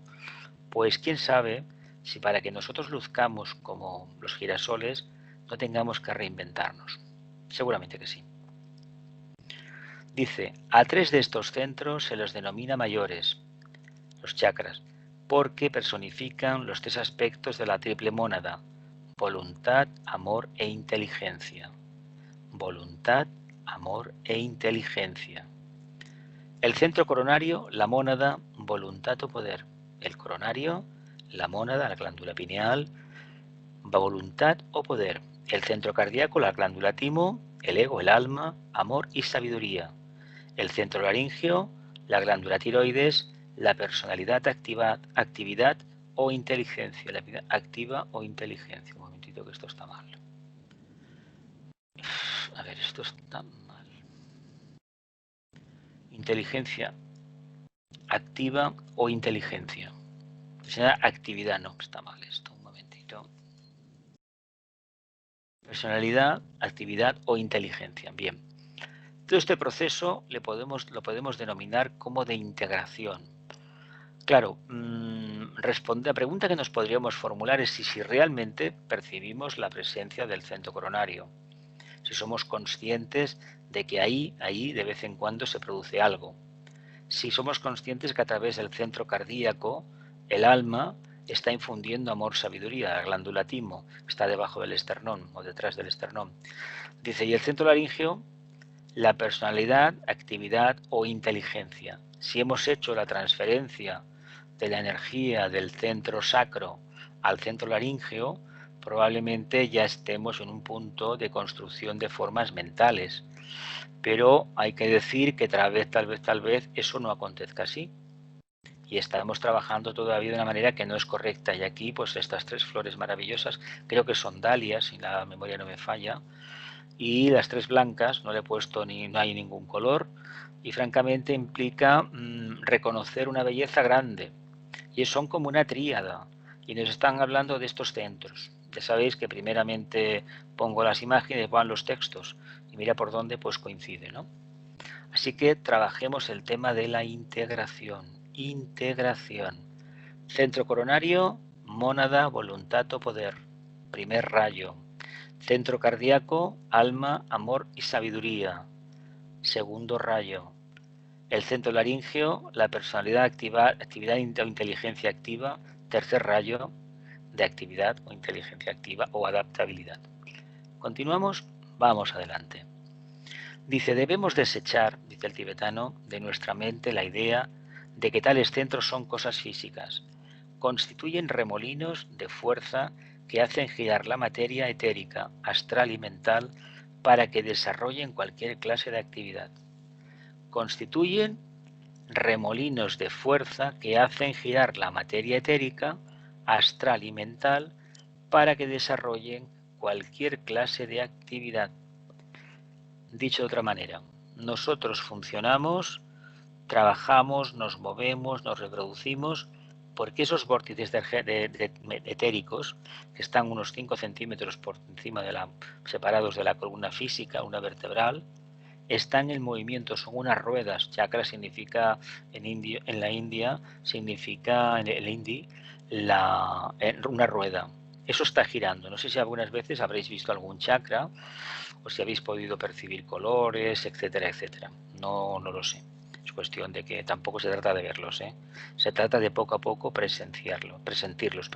Pues quién sabe si para que nosotros luzcamos como los girasoles no tengamos que reinventarnos. Seguramente que sí. Dice, a 3 de estos centros se los denomina mayores, los chakras, porque personifican los 3 aspectos de la triple mónada: voluntad, amor e inteligencia. Voluntad, amor e inteligencia. El centro coronario, la mónada, voluntad o poder. El coronario, la mónada, la glándula pineal, voluntad o poder. El centro cardíaco, la glándula timo, el ego, el alma, amor y sabiduría. El centro laríngeo, la glándula tiroides, la personalidad, actividad o inteligencia. La vida activa o inteligencia. Un momentito que esto está mal. A ver, esto está mal. inteligencia activa o inteligencia. Actividad, no, está mal esto, un momentito. Personalidad, actividad o inteligencia. Bien. Todo este proceso lo podemos denominar como de integración. Claro, la pregunta que nos podríamos formular es si realmente percibimos la presencia del centro coronario, si somos conscientes de que ahí de vez en cuando se produce algo, si somos conscientes que a través del centro cardíaco el alma está infundiendo amor, sabiduría, el glándula timo, está debajo del esternón o detrás del esternón. Dice, y el centro laríngeo, la personalidad, actividad o inteligencia. Si hemos hecho la transferencia de la energía del centro sacro al centro laríngeo, probablemente ya estemos en un punto de construcción de formas mentales. Pero hay que decir que tal vez eso no acontezca así. Y estamos trabajando todavía de una manera que no es correcta. Y aquí, pues estas 3 flores maravillosas, creo que son dalias, si la memoria no me falla, y las 3 blancas, no le he puesto no hay ningún color, y francamente implica reconocer una belleza grande. Y son como una tríada, y nos están hablando de estos centros. Ya sabéis que primeramente pongo las imágenes, van los textos, y mira por dónde pues coincide, ¿no? Así que trabajemos el tema de la integración. Integración. Centro coronario, mónada, voluntad o poder. Primer rayo. Centro cardíaco, alma, amor y sabiduría. Segundo rayo. El centro laríngeo, la personalidad, actividad o inteligencia activa. Tercer rayo de actividad o inteligencia activa o adaptabilidad. Continuamos, vamos adelante. Dice, debemos desechar, dice el tibetano, de nuestra mente la idea de que tales centros son cosas físicas. Constituyen remolinos de fuerza que hacen girar la materia etérica, astral y mental para que desarrollen cualquier clase de actividad. Constituyen remolinos de fuerza que hacen girar la materia etérica, astral y mental para que desarrollen cualquier clase de actividad. Dicho de otra manera, nosotros funcionamos, trabajamos, nos movemos, nos reproducimos, porque esos vórtices etéricos, que están unos 5 centímetros por encima separados de la columna física, una vertebral, están en movimiento, son unas ruedas. Chakra significa, en la India, significa, en el hindi, una rueda. Eso está girando. No sé si algunas veces habréis visto algún chakra o si habéis podido percibir colores, etcétera, etcétera. No lo sé. Es cuestión de que tampoco se trata de verlos, ¿eh? Se trata de poco a poco presentirlos.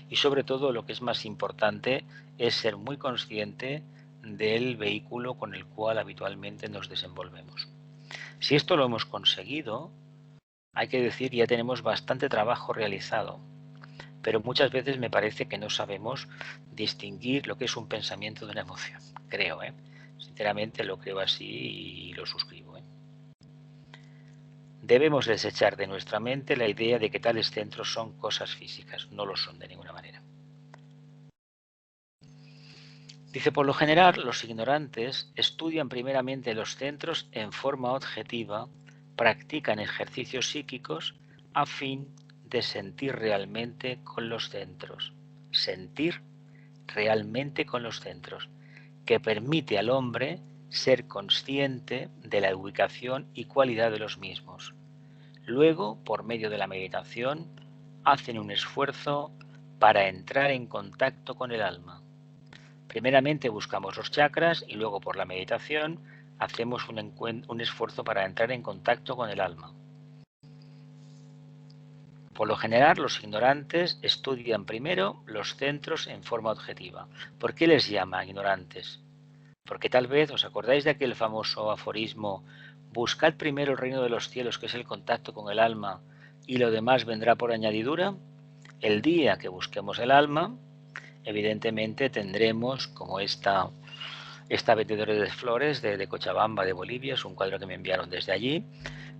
Y sobre todo lo que es más importante es ser muy consciente del vehículo con el cual habitualmente nos desenvolvemos. Si esto lo hemos conseguido, hay que decir que ya tenemos bastante trabajo realizado, pero muchas veces me parece que no sabemos distinguir lo que es un pensamiento de una emoción. Creo, sinceramente lo creo así y lo suscribo. Debemos desechar de nuestra mente la idea de que tales centros son cosas físicas. No lo son de ninguna manera. Dice, por lo general, los ignorantes estudian primeramente los centros en forma objetiva, practican ejercicios psíquicos a fin de sentir realmente con los centros. Sentir realmente con los centros, que permite al hombre ser consciente de la ubicación y cualidad de los mismos. Luego, por medio de la meditación, hacen un esfuerzo para entrar en contacto con el alma. Primeramente buscamos los chakras y luego por la meditación hacemos un esfuerzo para entrar en contacto con el alma. Por lo general, los ignorantes estudian primero los centros en forma objetiva. ¿Por qué les llaman ignorantes? Porque tal vez, ¿os acordáis de aquel famoso aforismo: buscad primero el reino de los cielos, que es el contacto con el alma, y lo demás vendrá por añadidura? El día que busquemos el alma, evidentemente tendremos, como esta vendedora de flores de Cochabamba, de Bolivia, es un cuadro que me enviaron desde allí,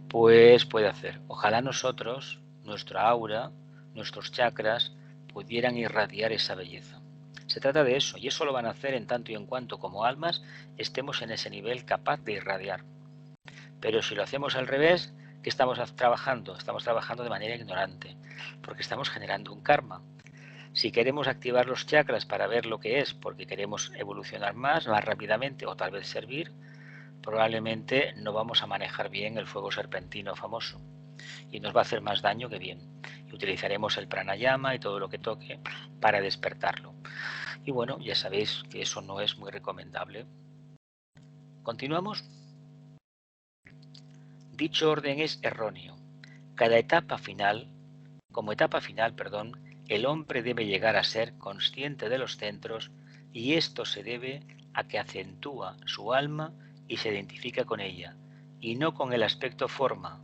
pues puede hacer. Ojalá nosotros, nuestra aura, nuestros chakras, pudieran irradiar esa belleza. Se trata de eso, y eso lo van a hacer en tanto y en cuanto como almas estemos en ese nivel capaz de irradiar. Pero si lo hacemos al revés, ¿qué estamos trabajando? Estamos trabajando de manera ignorante, porque estamos generando un karma. Si queremos activar los chakras para ver lo que es, porque queremos evolucionar más rápidamente o tal vez servir, probablemente no vamos a manejar bien el fuego serpentino famoso y nos va a hacer más daño que bien. Y utilizaremos el pranayama y todo lo que toque para despertarlo. Y bueno, ya sabéis que eso no es muy recomendable. ¿Continuamos? Dicho orden es erróneo. Como etapa final, el hombre debe llegar a ser consciente de los centros y esto se debe a que acentúa su alma y se identifica con ella, y no con el aspecto forma,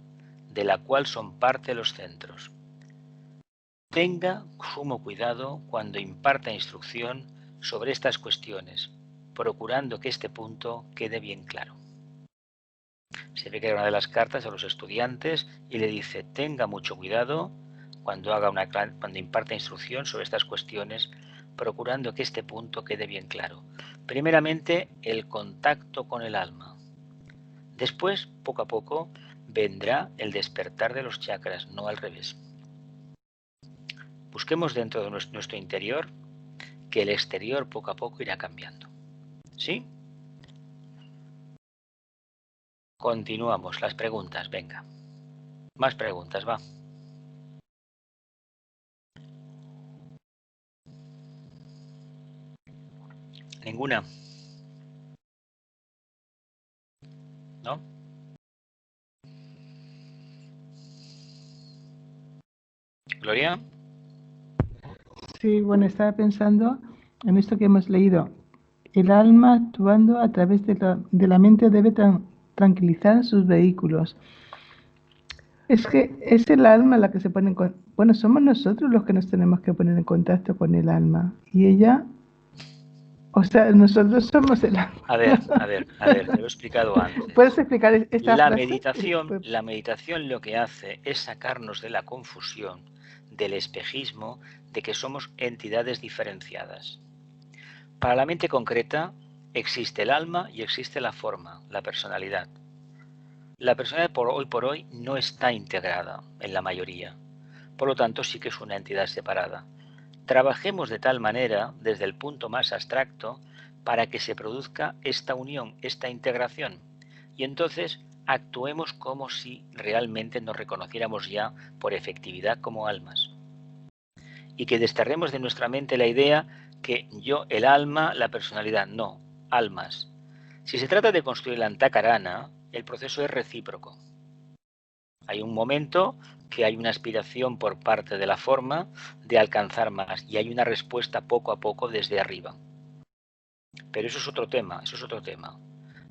de la cual son parte los centros. Tenga sumo cuidado cuando imparta instrucción sobre estas cuestiones, procurando que este punto quede bien claro. Se ve que era una de las cartas a los estudiantes y le dice: tenga mucho cuidado cuando imparta instrucción sobre estas cuestiones, procurando que este punto quede bien claro. Primeramente, el contacto con el alma. Después, poco a poco, vendrá el despertar de los chakras, no al revés. Busquemos dentro de nuestro interior que el exterior poco a poco irá cambiando. ¿Sí? Continuamos las preguntas, venga. Más preguntas, va. ¿Ninguna? ¿No? ¿Gloria? Sí, bueno, estaba pensando en esto que hemos leído. El alma actuando a través de la mente debe tranquilizar sus vehículos. Es que es el alma la que se pone en bueno, somos nosotros los que nos tenemos que poner en contacto con el alma. Y ella, o sea, nosotros somos el alma. A ver, te lo he explicado antes. ¿Puedes explicar esta frase? La meditación lo que hace es sacarnos de la confusión, del espejismo, de que somos entidades diferenciadas. Para la mente concreta existe el alma y existe la forma, la personalidad. La personalidad por hoy no está integrada en la mayoría, por lo tanto sí que es una entidad separada. Trabajemos de tal manera, desde el punto más abstracto, para que se produzca esta unión, esta integración, y entonces actuemos como si realmente nos reconociéramos ya por efectividad como almas. Y que desterremos de nuestra mente la idea que yo, el alma, la personalidad, no, almas. Si se trata de construir la antakarana, el proceso es recíproco. Hay un momento que hay una aspiración por parte de la forma de alcanzar más y hay una respuesta poco a poco desde arriba. Pero eso es otro tema,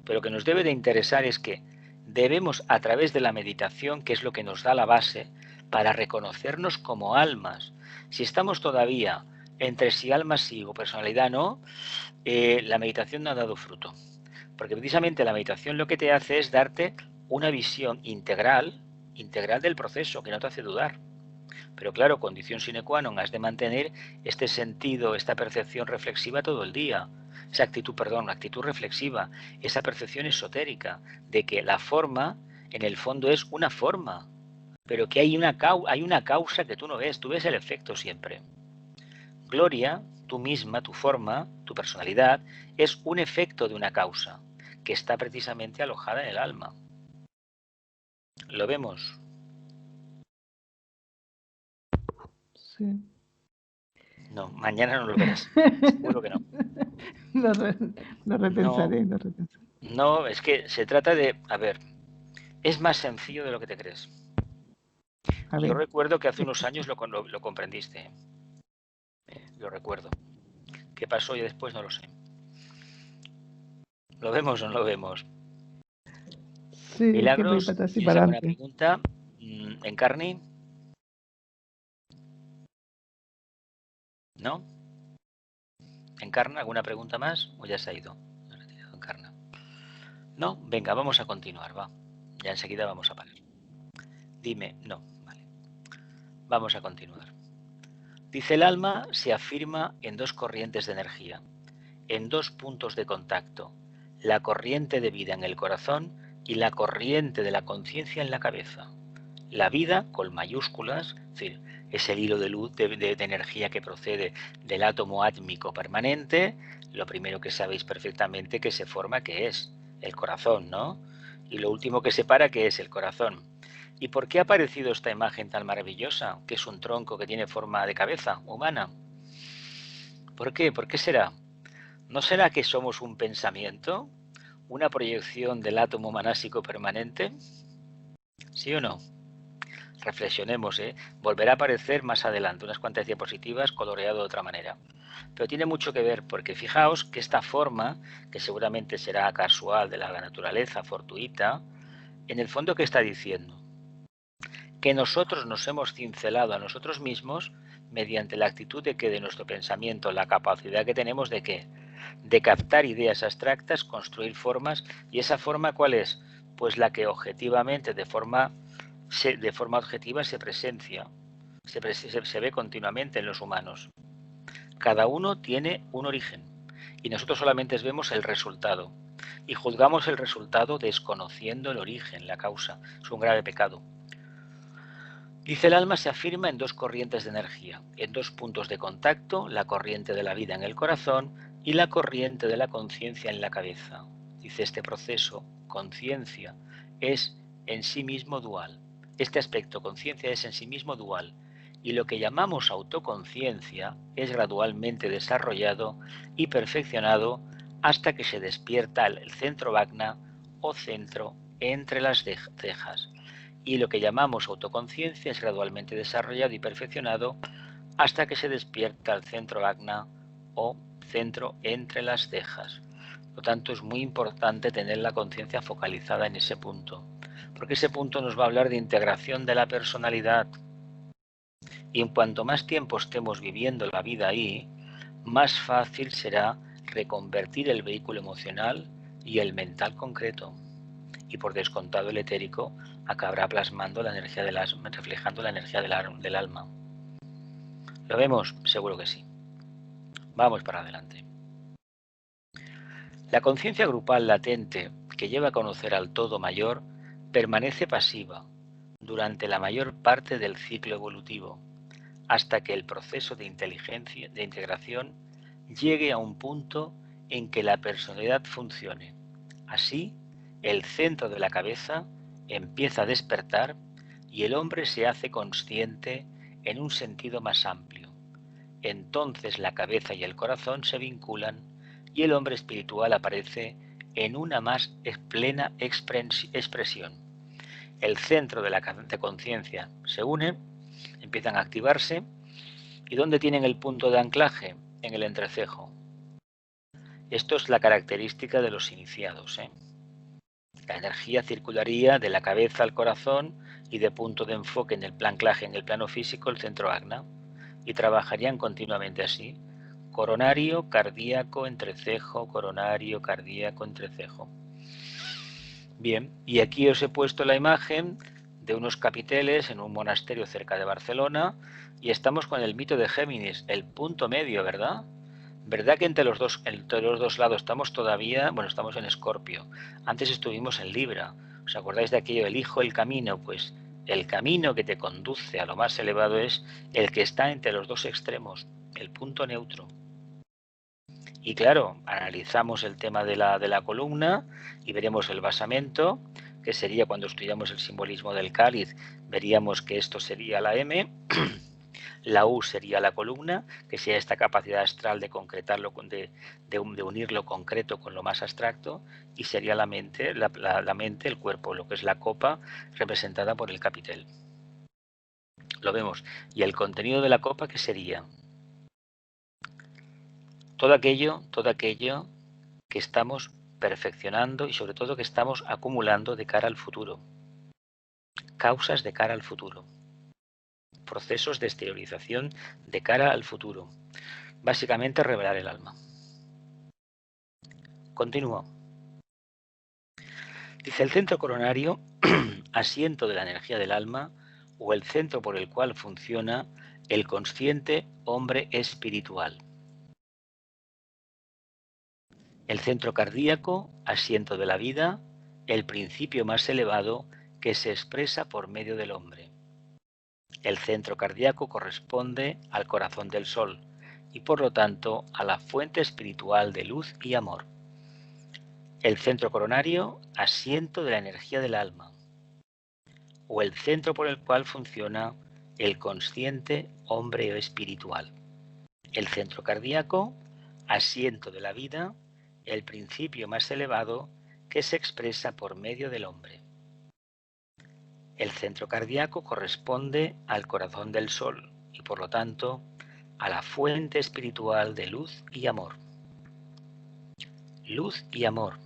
Pero lo que nos debe de interesar es que debemos, a través de la meditación, que es lo que nos da la base, para reconocernos como almas. Si estamos todavía entre si alma sí o personalidad no, la meditación no ha dado fruto. Porque precisamente la meditación lo que te hace es darte una visión integral del proceso, que no te hace dudar. Pero claro, condición sine qua non, has de mantener este sentido, esta percepción reflexiva todo el día. Esa actitud reflexiva, esa percepción esotérica de que la forma, en el fondo, es una forma, pero que hay una causa que tú no ves, tú ves el efecto siempre. Gloria, tú misma, tu forma, tu personalidad, es un efecto de una causa que está precisamente alojada en el alma. ¿Lo vemos? Sí. No, mañana no lo verás. Seguro que no. Lo repensaré. No, es que se trata de... A ver, es más sencillo de lo que te crees. Yo recuerdo que hace unos años lo comprendiste. Lo recuerdo. ¿Qué pasó y después? No lo sé. ¿Lo vemos o no lo vemos? Sí, Milagros, ¿tienes alguna pregunta? ¿Encarni? ¿No? ¿Encarna? ¿Alguna pregunta más? ¿O ya se ha ido? Encarna. ¿No? Venga, vamos a continuar, va. Ya enseguida vamos a parar. Dime, no, vale. Vamos a continuar. Dice: el alma se afirma en dos corrientes de energía, en dos puntos de contacto, la corriente de vida en el corazón y la corriente de la conciencia en la cabeza. La vida con mayúsculas, es decir, es el hilo de luz de energía que procede del átomo átmico permanente. Lo primero que sabéis perfectamente que se forma, que es el corazón, ¿no? Y lo último que separa, que es el corazón. ¿Y por qué ha aparecido esta imagen tan maravillosa, que es un tronco que tiene forma de cabeza humana? ¿Por qué? ¿Por qué será? ¿No será que somos un pensamiento? ¿Una proyección del átomo manásico permanente? ¿Sí o no? Reflexionemos, ¿eh? Volverá a aparecer más adelante, unas cuantas diapositivas coloreado de otra manera. Pero tiene mucho que ver, porque fijaos que esta forma, que seguramente será casual de la naturaleza, fortuita, en el fondo, ¿qué está diciendo? Que nosotros nos hemos cincelado a nosotros mismos mediante la actitud de que de nuestro pensamiento, la capacidad que tenemos de ¿qué? De captar ideas abstractas, construir formas, y esa forma ¿cuál es? Pues la que objetivamente, de forma objetiva se presencia, se ve continuamente en los humanos. Cada uno tiene un origen y nosotros solamente vemos el resultado y juzgamos el resultado desconociendo el origen, la causa. Es un grave pecado. Dice, el alma se afirma en dos corrientes de energía, en dos puntos de contacto, la corriente de la vida en el corazón y la corriente de la conciencia en la cabeza. Dice, este proceso, conciencia, es en sí mismo dual. Este aspecto, conciencia, es en sí mismo dual, y lo que llamamos autoconciencia es gradualmente desarrollado y perfeccionado hasta que se despierta el centro vagna o centro entre las cejas. Y lo que llamamos autoconciencia es gradualmente desarrollado y perfeccionado hasta que se despierta el centro vagna o centro entre las cejas. Por lo tanto, es muy importante tener la conciencia focalizada en ese punto, porque ese punto nos va a hablar de integración de la personalidad. Y en cuanto más tiempo estemos viviendo la vida ahí, más fácil será reconvertir el vehículo emocional y el mental concreto. Y por descontado el etérico acabará plasmando la energía del alma, reflejando la energía del alma. ¿Lo vemos? Seguro que sí. Vamos para adelante. La conciencia grupal latente que lleva a conocer al todo mayor permanece pasiva durante la mayor parte del ciclo evolutivo, hasta que el proceso de integración llegue a un punto en que la personalidad funcione. Así, el centro de la cabeza empieza a despertar y el hombre se hace consciente en un sentido más amplio. Entonces la cabeza y el corazón se vinculan y el hombre espiritual aparece en una más plena expresión. El centro de la conciencia se une, empiezan a activarse. ¿Y dónde tienen el punto de anclaje? En el entrecejo. Esto es la característica de los iniciados, ¿eh? La energía circularía de la cabeza al corazón y de punto de enfoque en el anclaje en el plano físico, el centro vagna, y trabajarían continuamente así. Coronario, cardíaco, entrecejo, coronario, cardíaco, entrecejo. Bien, y aquí os he puesto la imagen de unos capiteles en un monasterio cerca de Barcelona y estamos con el mito de Géminis, el punto medio, ¿verdad? ¿Verdad que entre los dos lados estamos todavía, bueno, estamos en Escorpio? Antes estuvimos en Libra. ¿Os acordáis de aquello, elijo el camino? Pues el camino que te conduce a lo más elevado es el que está entre los dos extremos, el punto neutro. Y claro, analizamos el tema de la columna y veremos el basamento, que sería cuando estudiamos el simbolismo del cáliz, veríamos que esto sería la M, la U sería la columna, que sería esta capacidad astral de concretarlo, de unir lo concreto con lo más abstracto, y sería la mente, la mente, el cuerpo, lo que es la copa, representada por el capitel. Lo vemos. Y el contenido de la copa, ¿qué sería? Todo aquello que estamos perfeccionando y sobre todo que estamos acumulando de cara al futuro. Causas de cara al futuro. Procesos de exteriorización de cara al futuro. Básicamente revelar el alma. Continúo. Dice, el centro coronario, asiento de la energía del alma, o el centro por el cual funciona el consciente hombre espiritual. El centro cardíaco, asiento de la vida, el principio más elevado que se expresa por medio del hombre. El centro cardíaco corresponde al corazón del Sol y por lo tanto a la fuente espiritual de luz y amor. El centro coronario, asiento de la energía del alma, o el centro por el cual funciona el consciente hombre espiritual. El centro cardíaco, asiento de la vida, el principio más elevado que se expresa por medio del hombre. El centro cardíaco corresponde al corazón del Sol y por lo tanto a la fuente espiritual de luz y amor. Luz y amor,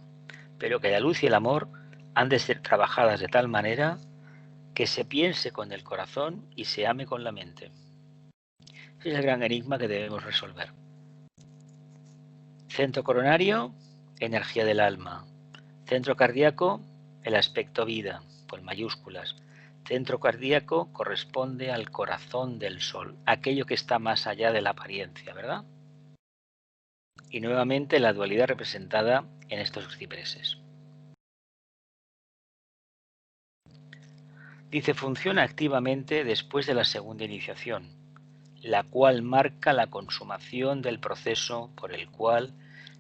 pero que la luz y el amor han de ser trabajadas de tal manera que se piense con el corazón y se ame con la mente. Ese es el gran enigma que debemos resolver. Centro coronario, energía del alma. Centro cardíaco, el aspecto vida, con mayúsculas. Centro cardíaco corresponde al corazón del Sol, aquello que está más allá de la apariencia, ¿verdad? Y nuevamente la dualidad representada en estos cipreses. Dice, funciona activamente después de la segunda iniciación, la cual marca la consumación del proceso por el cual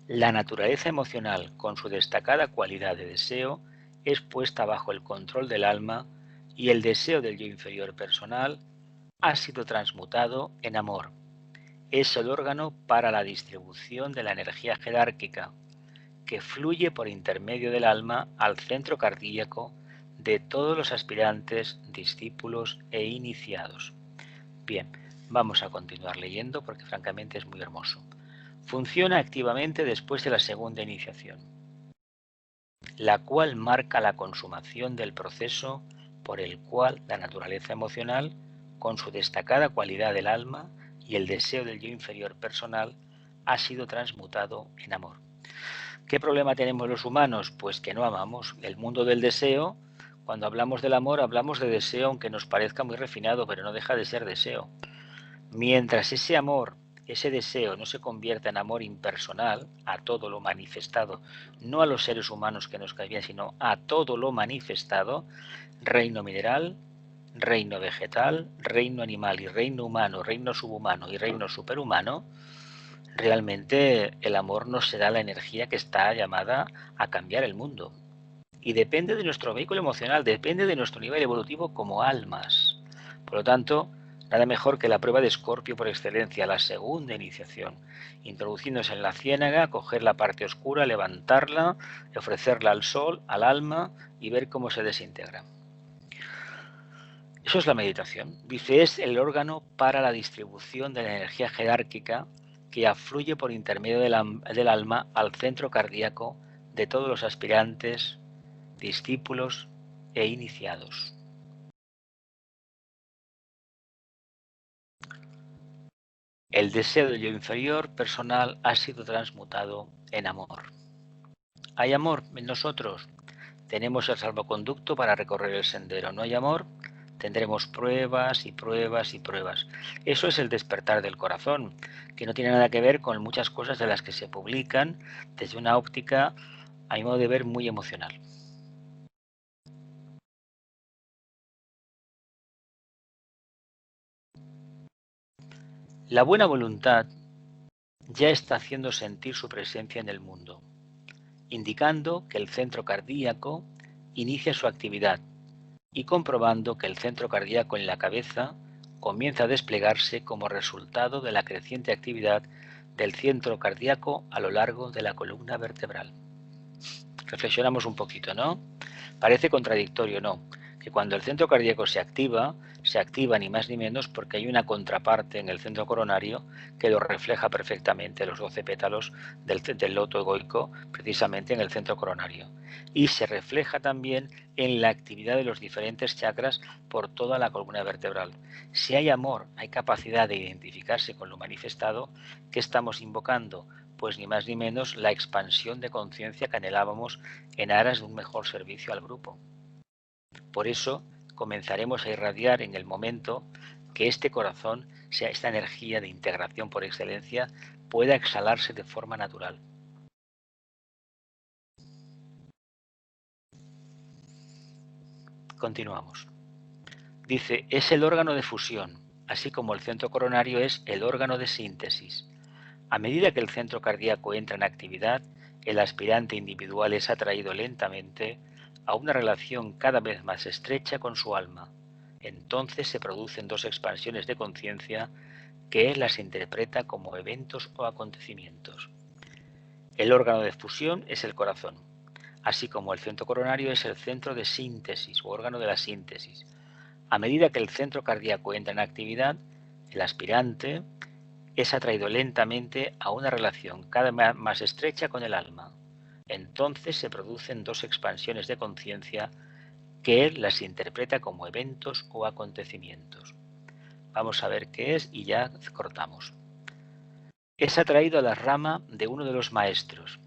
la naturaleza emocional, con su destacada cualidad de deseo, es puesta bajo el control del alma y el deseo del yo inferior personal ha sido transmutado en amor. Es el órgano para la distribución de la energía jerárquica que fluye por intermedio del alma al centro cardíaco de todos los aspirantes, discípulos e iniciados. Bien, vamos a continuar leyendo porque francamente es muy hermoso. Funciona activamente después de la segunda iniciación, la cual marca la consumación del proceso por el cual la naturaleza emocional, con su destacada cualidad del alma y el deseo del yo inferior personal, ha sido transmutado en amor. ¿Qué problema tenemos los humanos? Pues que no amamos. El mundo del deseo, cuando hablamos del amor, hablamos de deseo, aunque nos parezca muy refinado, pero no deja de ser deseo. Mientras ese amor, ese deseo no se convierta en amor impersonal, a todo lo manifestado, no a los seres humanos que nos caen bien, sino a todo lo manifestado, reino mineral, reino vegetal, reino animal y reino humano, reino subhumano y reino superhumano, realmente el amor no será la energía que está llamada a cambiar el mundo. Y depende de nuestro vehículo emocional, depende de nuestro nivel evolutivo como almas. Por lo tanto, nada mejor que la prueba de Escorpio por excelencia, la segunda iniciación. Introduciéndose en la ciénaga, coger la parte oscura, levantarla, ofrecerla al sol, al alma y ver cómo se desintegra. Eso es la meditación. Dice, es el órgano para la distribución de la energía jerárquica que afluye por intermedio del alma al centro cardíaco de todos los aspirantes, discípulos e iniciados. El deseo del yo inferior personal ha sido transmutado en amor. ¿Hay amor en nosotros? Tenemos el salvoconducto para recorrer el sendero. ¿No hay amor? Tendremos pruebas y pruebas y pruebas. Eso es el despertar del corazón, que no tiene nada que ver con muchas cosas de las que se publican desde una óptica, a mi modo de ver, muy emocional. La buena voluntad ya está haciendo sentir su presencia en el mundo, indicando que el centro cardíaco inicia su actividad y comprobando que el centro cardíaco en la cabeza comienza a desplegarse como resultado de la creciente actividad del centro cardíaco a lo largo de la columna vertebral. Reflexionamos un poquito, ¿no? Parece contradictorio, ¿no? Que cuando el centro cardíaco se activa ni más ni menos porque hay una contraparte en el centro coronario que lo refleja perfectamente, los 12 pétalos del loto egoico, precisamente en el centro coronario. Y se refleja también en la actividad de los diferentes chakras por toda la columna vertebral. Si hay amor, hay capacidad de identificarse con lo manifestado, ¿qué estamos invocando? Pues ni más ni menos la expansión de conciencia que anhelábamos en aras de un mejor servicio al grupo. Por eso comenzaremos a irradiar en el momento que este corazón, sea esta energía de integración por excelencia, pueda exhalarse de forma natural. continuamos. Dice, es el órgano de fusión, así como el centro coronario es el órgano de síntesis. A medida que el centro cardíaco entra en actividad, el aspirante individual es atraído lentamente a una relación cada vez más estrecha con su alma. Entonces se producen dos expansiones de conciencia que él las interpreta como eventos o acontecimientos. El órgano de fusión es el corazón, así como el centro coronario es el centro de síntesis o órgano de la síntesis. A medida que el centro cardíaco entra en actividad, el aspirante es atraído lentamente a una relación cada vez más estrecha con el alma. Entonces se producen dos expansiones de conciencia que él las interpreta como eventos o acontecimientos. Vamos a ver qué es y ya cortamos. Es atraído a la rama de uno de los maestros,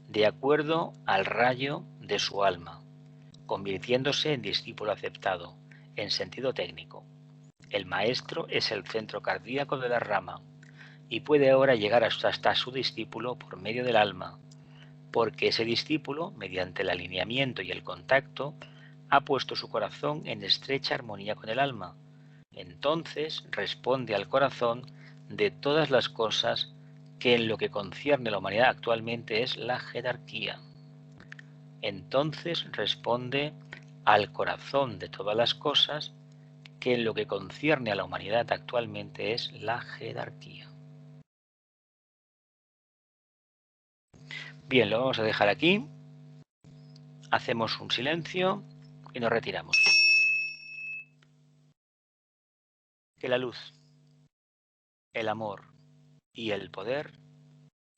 de acuerdo al rayo de su alma, convirtiéndose en discípulo aceptado, en sentido técnico. El maestro es el centro cardíaco de la rama y puede ahora llegar hasta su discípulo por medio del alma, porque ese discípulo, mediante el alineamiento y el contacto, ha puesto su corazón en estrecha armonía con el alma. Entonces responde al corazón de todas las cosas que en lo que concierne a la humanidad actualmente es la jerarquía. Entonces responde al corazón de todas las cosas que en lo que concierne a la humanidad actualmente es la jerarquía. Bien, lo vamos a dejar aquí. Hacemos un silencio y nos retiramos. Que la luz, el amor y el poder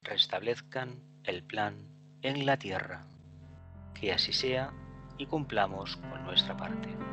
restablezcan el plan en la tierra. Que así sea y cumplamos con nuestra parte.